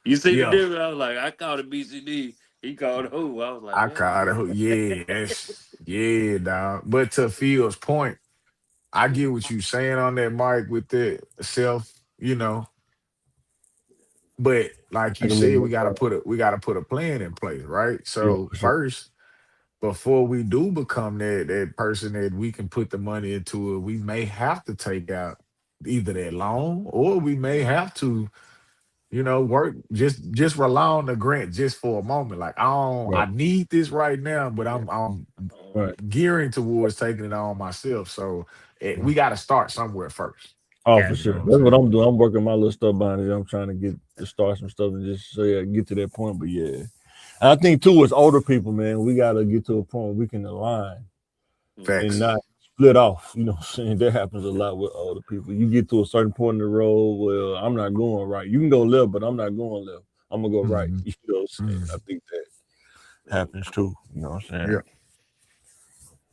you see the yeah. difference? I was like, I called it BCD. He called who? I was like, I what? caught it. Yeah, yeah, dog. But to Phil's point, I get what you saying on that, Mike, with the self, but like you Like a little said, bit. we gotta put a plan in place, right? Yeah, So for sure. first, before we do become that person that we can put the money into it, we may have to take out either that loan or we may have to, work just rely on the grant just for a moment. Like I Right. need this right now, but I'm Right. gearing towards taking it on myself. So Yeah. we got to start somewhere first. Oh, for Got You know sure. what I'm That's what saying? I'm doing. I'm working my little stuff behind it. I'm trying to get to start some stuff and just so yeah, get to that point. But yeah. I think too, as older people, man, we gotta get to a point where we can align Facts. and not split off. You know what I'm saying? That happens a lot with older people. You get to a certain point in the road where I'm not going right. You can go left, but I'm not going left. I'm gonna go right. Mhm. You know what I'm saying? Mhm. I think that happens too. You know what I'm saying? Yeah.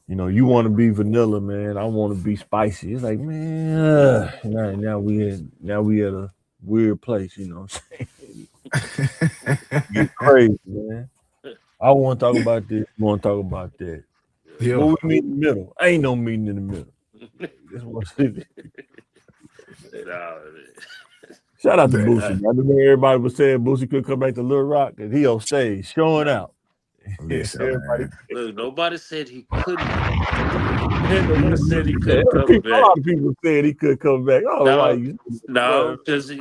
You know, you want to be vanilla, man. I want to be spicy. It's like, man, now we at a weird place. You know what I'm saying? Get crazy, man. I want to talk about this. I want to talk about that. Yeah. What we meet in the middle? Ain't no meeting in the middle. That's what it is. Nah, Shout out to That- Boosie. I remember everybody was saying Boosie could come back to Little Rock, and he on stage showing out. Listen, Everybody, man. look, nobody said he couldn't. Nobody said he couldn't a come lot back. of people said he could come back. Oh, No, right. no, because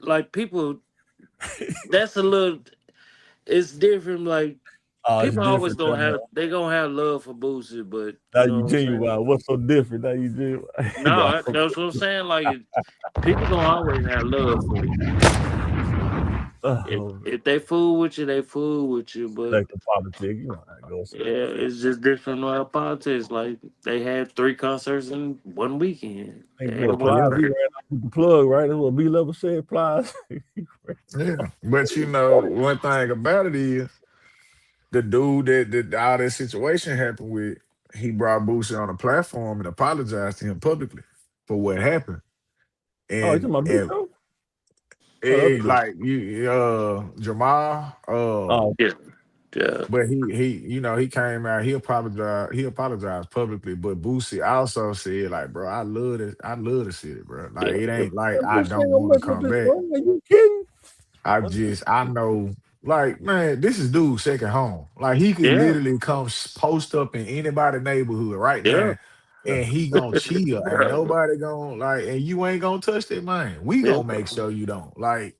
like people. That's a little. It's different. Like Oh, it's people always different. gonna have love for Boosie, but Now you know you what I'm saying? genuine. What's so different? Now you genuine. No, that's what I'm saying. Like people gonna always have love for you. If they fool with you, they fool with you. But Like the politics, you know how it goes. yeah, it's just different politics. Like they had 3 concerts in one weekend. Hey, Ain't what, one Plies, he record. ran out with the plug, right? That's what B Level said, Plies. Yeah. But you know, one thing about it is the dude that all that situation happened with, he brought Boosie on a platform and apologized to him publicly for what happened. Oh, you talking about B And Level? Oh, that's cool. like you Jamal, Oh, Yeah, yeah. but he came out, he apologized publicly, but Boosie also said, like, bro, I love the city, bro. Like Yeah, it ain't like that I Boosie ain't don't gonna want to mess up come his back. song. Are you kidding? I know, like, man, this is dude's second home. Like, he could yeah, literally come post up in anybody's neighborhood right yeah, now, and he gonna chill. Ain't nobody gonna, like, and you ain't gonna touch that man. We yeah. gonna make sure you don't. Like,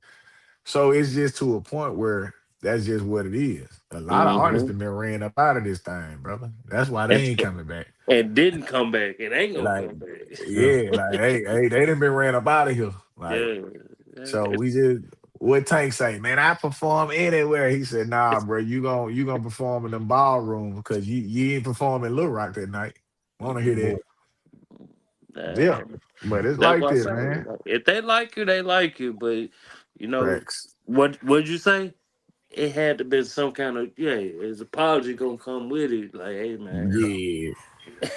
so it's just to a point where that's just what it is. A lot of artists hmm have been ran up out of this thing, brother. That's why they And, ain't coming back. and didn't come back. It ain't gonna Like, come back. Yeah. yeah, like, hey, they done been ran up out of here. Like, Yeah, so we just what Tank say, man, I perform anywhere. He said, nah, bro, you gonna perform in them ballroom because you ain't performing in Little Rock that night. Wanna hear that? Yeah. uh, But it's that's like what I this, say. man. If they like you, they like you. But you know Facts. what'd you say? It had to be some kind of his apology gonna come with it. Like, hey man, Yeah.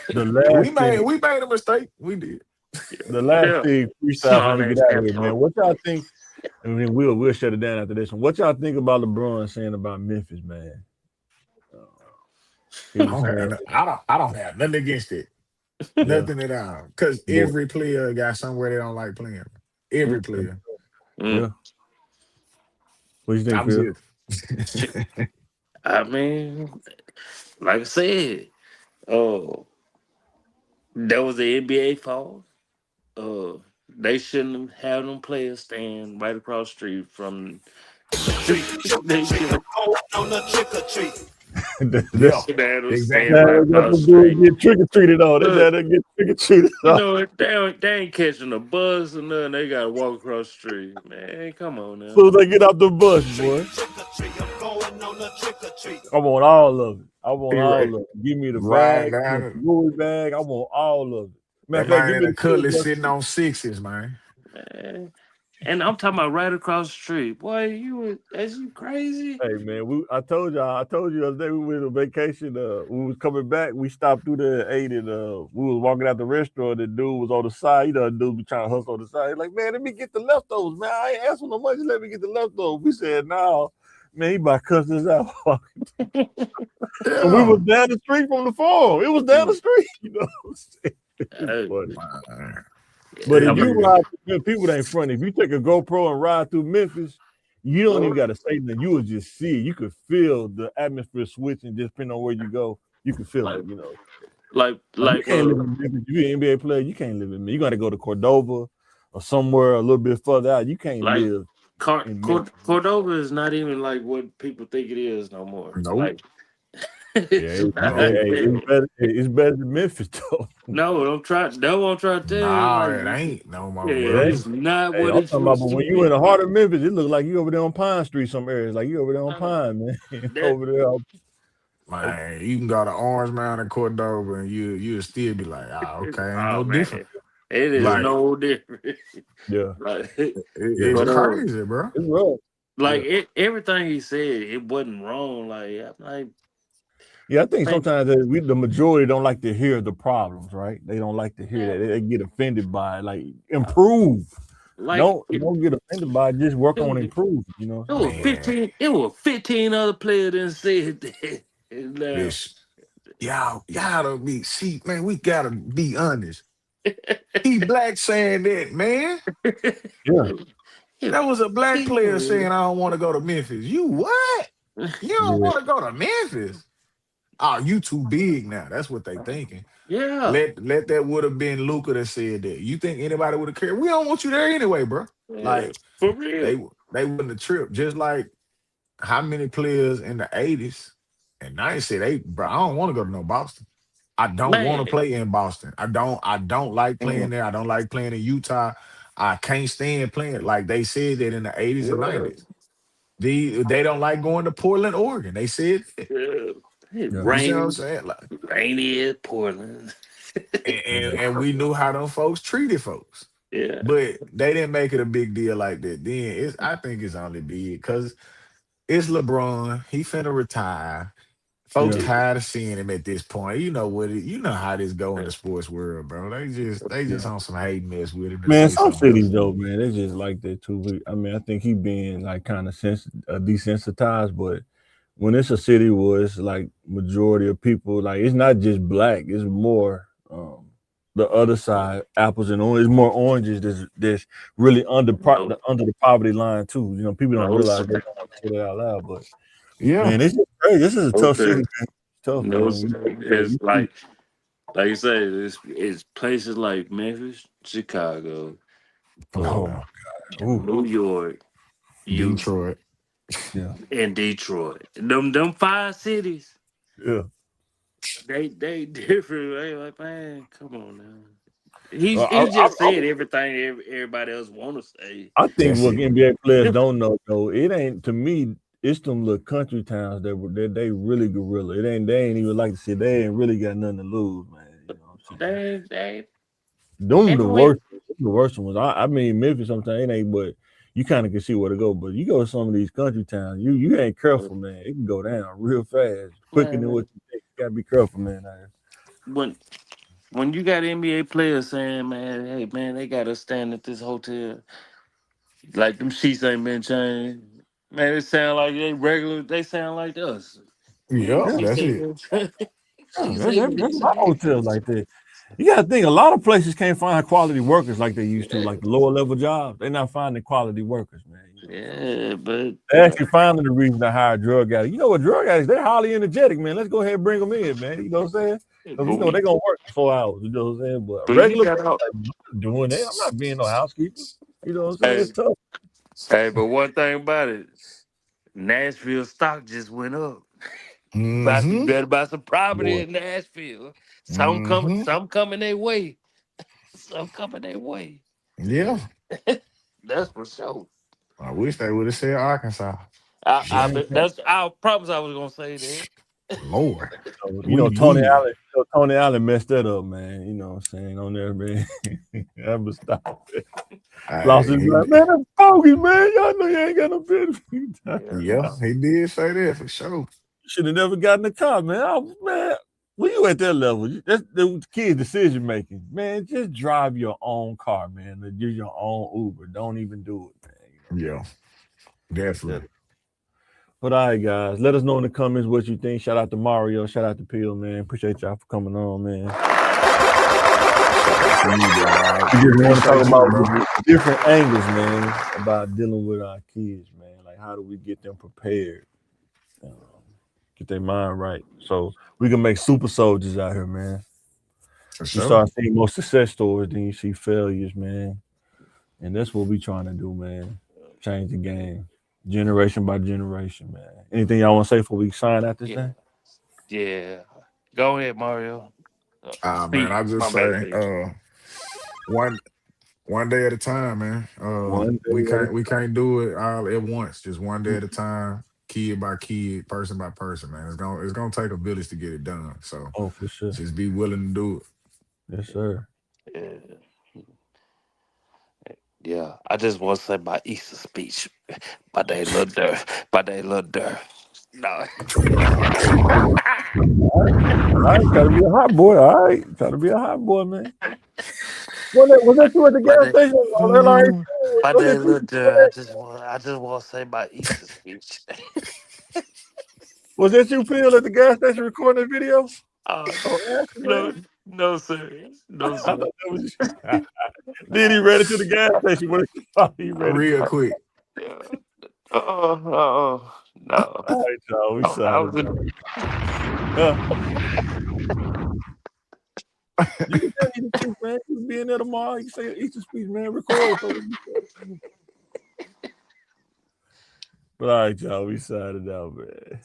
The We last made thing, we made a mistake. We did. the last yeah, thing, freestyle for small me to ass get out of half here, man. What y'all think? I mean, we'll shut it down after this one. What y'all think about LeBron saying about Memphis, man? He was saying, I don't have nothing against it. yeah, Nothing at all. Because boy, every player got somewhere they don't like playing. Every player. yeah. What you think, I'm Phil? just I mean, like I said, that was the NBA fault. They shouldn't have them players stand right across the street from. They should On the trick or treat. yeah, That's have them stand exactly. right how they got across the the dude street. get trick or treated on. That's how Look, they get trick or treated you on. know they ain't catching a bus or nothing. They gotta walk across the street. Man, come on As now. soon as they get out the bus, boy, Trick or treat. I'm going on a trick or treat. I want all of it. I want He all right. of it. Give me the Right bag, give me down. the Louis bag. I want all of it. Matter That of fact, man give in me the the tour cutlass bus. sitting on sixes, man. Man. And I'm talking about right across the street. Boy, is you crazy? Hey man, I told you the other day we went on vacation. We was coming back. We stopped through there and ate, and we was walking out the restaurant. The dude was on the side. You know, the dude be trying to hustle on the side. He's like, man, let me get the leftovers, man. I ain't asking no money. Let me get the leftovers. We said, no, man. He about to cuss us out. And we Yeah. was down the street from the farm. It was down the street. You know, it's Hey, funny. Man. But I if mean, you Yeah. ride, people ain't funny. If you take a GoPro and ride through Memphis, you don't even got to say nothing. You will just see it. You could feel the atmosphere switching just depending on where you go. You can feel it, you know. like You can't live in Memphis. If you're an NBA player, you can't live in Memphis. You got to go to Cordova or somewhere a little bit further out. You can't like live in Memphis. Cordova is not even like what people think it is no more. Nope. Like It's better than Memphis though. No, don't try. That won't try to tell you. Nah, Like, it ain't no more, yeah, bro. it's not Hey, what I'm it talking about, used but to when you in be. the heart of Memphis, it look like you over there on Pine Street. Some areas like you over there on Pine, man. That over there. Man, you can go to Orange Mountain and Cordova, and you'll still be like, okay, ain't oh no different. man, it is Like no different. Yeah, Like, it's yeah, but crazy, bro. it's rough. like Yeah. everything he said, it wasn't wrong. Yeah, I think Man, sometimes the majority don't like to hear the problems, right? They don't like to hear that. They get offended by it. Like improve. like Don't get offended by it. Just work on it, improving. You know it what I'm was saying? Man, 15. It was 15 other players that said that. And, this y'all don't be see, man. We gotta be honest. He black saying that, man. Yeah, That was a black player saying, yeah, "I don't want to go to Memphis." You what? You don't yeah, want to go to Memphis? Oh, you too big now. That's what they thinking. yeah, Let that would have been Luca that said that. You think anybody would have cared? We don't want you there anyway, bro. Like for real. they they wouldn't have tripped. Just like how many players in the 80s and 90s said, "Hey, bro, I don't want to go to no Boston. I don't want Man, to play in Boston. I don't like playing there. I don't like playing in Utah. I can't stand playing." Like they said that in the 80s and 90s. They don't like going to Portland, Oregon. They said that. yeah, it yeah, You see what I'm rainy, saying? Like, rainy as Portland. and we knew how them folks treated folks. Yeah, But they didn't make it a big deal like that. Then I think it's only big because it's LeBron. He finna retire. Folks yeah. tired of seeing him at this point. You know what you know how this go in yeah. the sports world, bro. They Yeah. just on some hate mess with him to Man, say some something cities else. though, man, they just like that too. I mean, I think he being like kind of desensitized, but when it's a city where it's like majority of people, like it's not just black, it's more the other side, apples and oranges, more oranges that's really No, under the poverty line too. You know, people don't no, realize sir. they don't want to say that out loud, but Yeah. man, it's just crazy. This is a No, tough city, sir. man. It's tough, No, man. sir. It's like you say, it's places like Memphis, Chicago, Come oh on. my God. Ooh, New York, you Detroit. yeah, and Detroit. Them five cities, yeah. they different. They like, man, come on now. I, He I, just said everything everybody else want to say. I think That's what it. NBA players don't know though, it ain't to me. It's them little country towns that they really gorilla. It ain't they ain't even like to say they ain't really got nothing to lose, man. You know what I'm saying? They Them everywhere. the worst ones. I mean Memphis sometimes it ain't, but you kind of can see where to go. But you go to some of these country towns, you ain't careful, man. It can go down real fast, quicker than Man, what you think. You gotta be careful, man. when when you got NBA players saying, man, hey man, they gotta stand at this hotel, like them sheets ain't been changed. Man, it sound like they regular. They sound like us. Man, Yeah, Yeah, sheets that's ain't it. been changed. yeah, Sheets ain't been that's a lot of changed. hotels like that. You gotta think a lot of places can't find quality workers like they used to, Yeah, like the lower level jobs. They're not finding quality workers, man. You know, so yeah, but they actually finding the reason to hire drug addicts. You know what drug addicts? They're highly energetic, man. Let's go ahead and bring them in, man. You know what I'm saying? Because you but know they're we, gonna work for 4 hours. You know what I'm saying? But a but you regular got person out. like, I'm not doing that. I'm not being no housekeeper. You know what I'm saying? Hey, It's tough. hey, but one thing about it, Nashville stock just went up. You Mm-hmm. better buy some property Boy. in Nashville. Mm-hmm. Some coming their way. Some coming their way. Yeah. That's for sure. I wish they would have said Arkansas. I Shit. Man, bet that's. I promise I was gonna say that. Lord. you We know, Tony would. Allen, Tony Allen messed that up, man. You know what I'm saying? On there, man. I was stop. Lost his Hey, mind. Man, that's bogus, man. Y'all know you ain't got no business. You Yeah. yeah, he did say that for sure. should have never gotten the car, man. Man, when you at that level, that's the kid's decision making. Man, just drive your own car, man. Do your own Uber. Don't even do it, man. Yeah, Yeah. definitely. But all right, guys, let us know in the comments what you think. Shout out to Mario. Shout out to Peel, man. Appreciate y'all for coming on, man. Shout out to you, big dog. We We just want to talk appreciate you, about bro. different angles, man, about dealing with our kids, man. Like, how do we get them prepared? Um, get their mind right so we can make super soldiers out here, man. For You sure. start seeing more success stories than you see failures, man. And that's what we trying to do, man. Change the game, generation by generation, man. Anything y'all want to say before we sign out this Yeah. thing? Yeah. Go ahead, Mario. Man, I just My bad, say, Pete. one one day at a time, man. One We day at a can't do it all at once. Just one day at a time, kid by kid, person by person, man. It's gonna take a village to get it done. So Oh, for sure. just be willing to do it. Yes, sir. Yeah. Yeah. I just want to say my Easter speech. My day little Durf. My day little Durf. No. All right, try to be a hot boy. All right, try to be a hot boy, man. Was that you at the My gas day, station on LRA? my Was day that little you? Durf. I just want to say my Easter speech. Was that you, Phil, at the gas station recording the video? Oh, Oh, Ashley, no, man. no, sir. No, I thought sir. that was you. Then he ran into the gas station. When he ran into. Real quick. Yeah. No. All right, y'all. We I signed was it. in, You can tell Easter speech, man. You can be in there tomorrow. You can say Easter speech, man. Record it. But all right, y'all. We signed it out, man.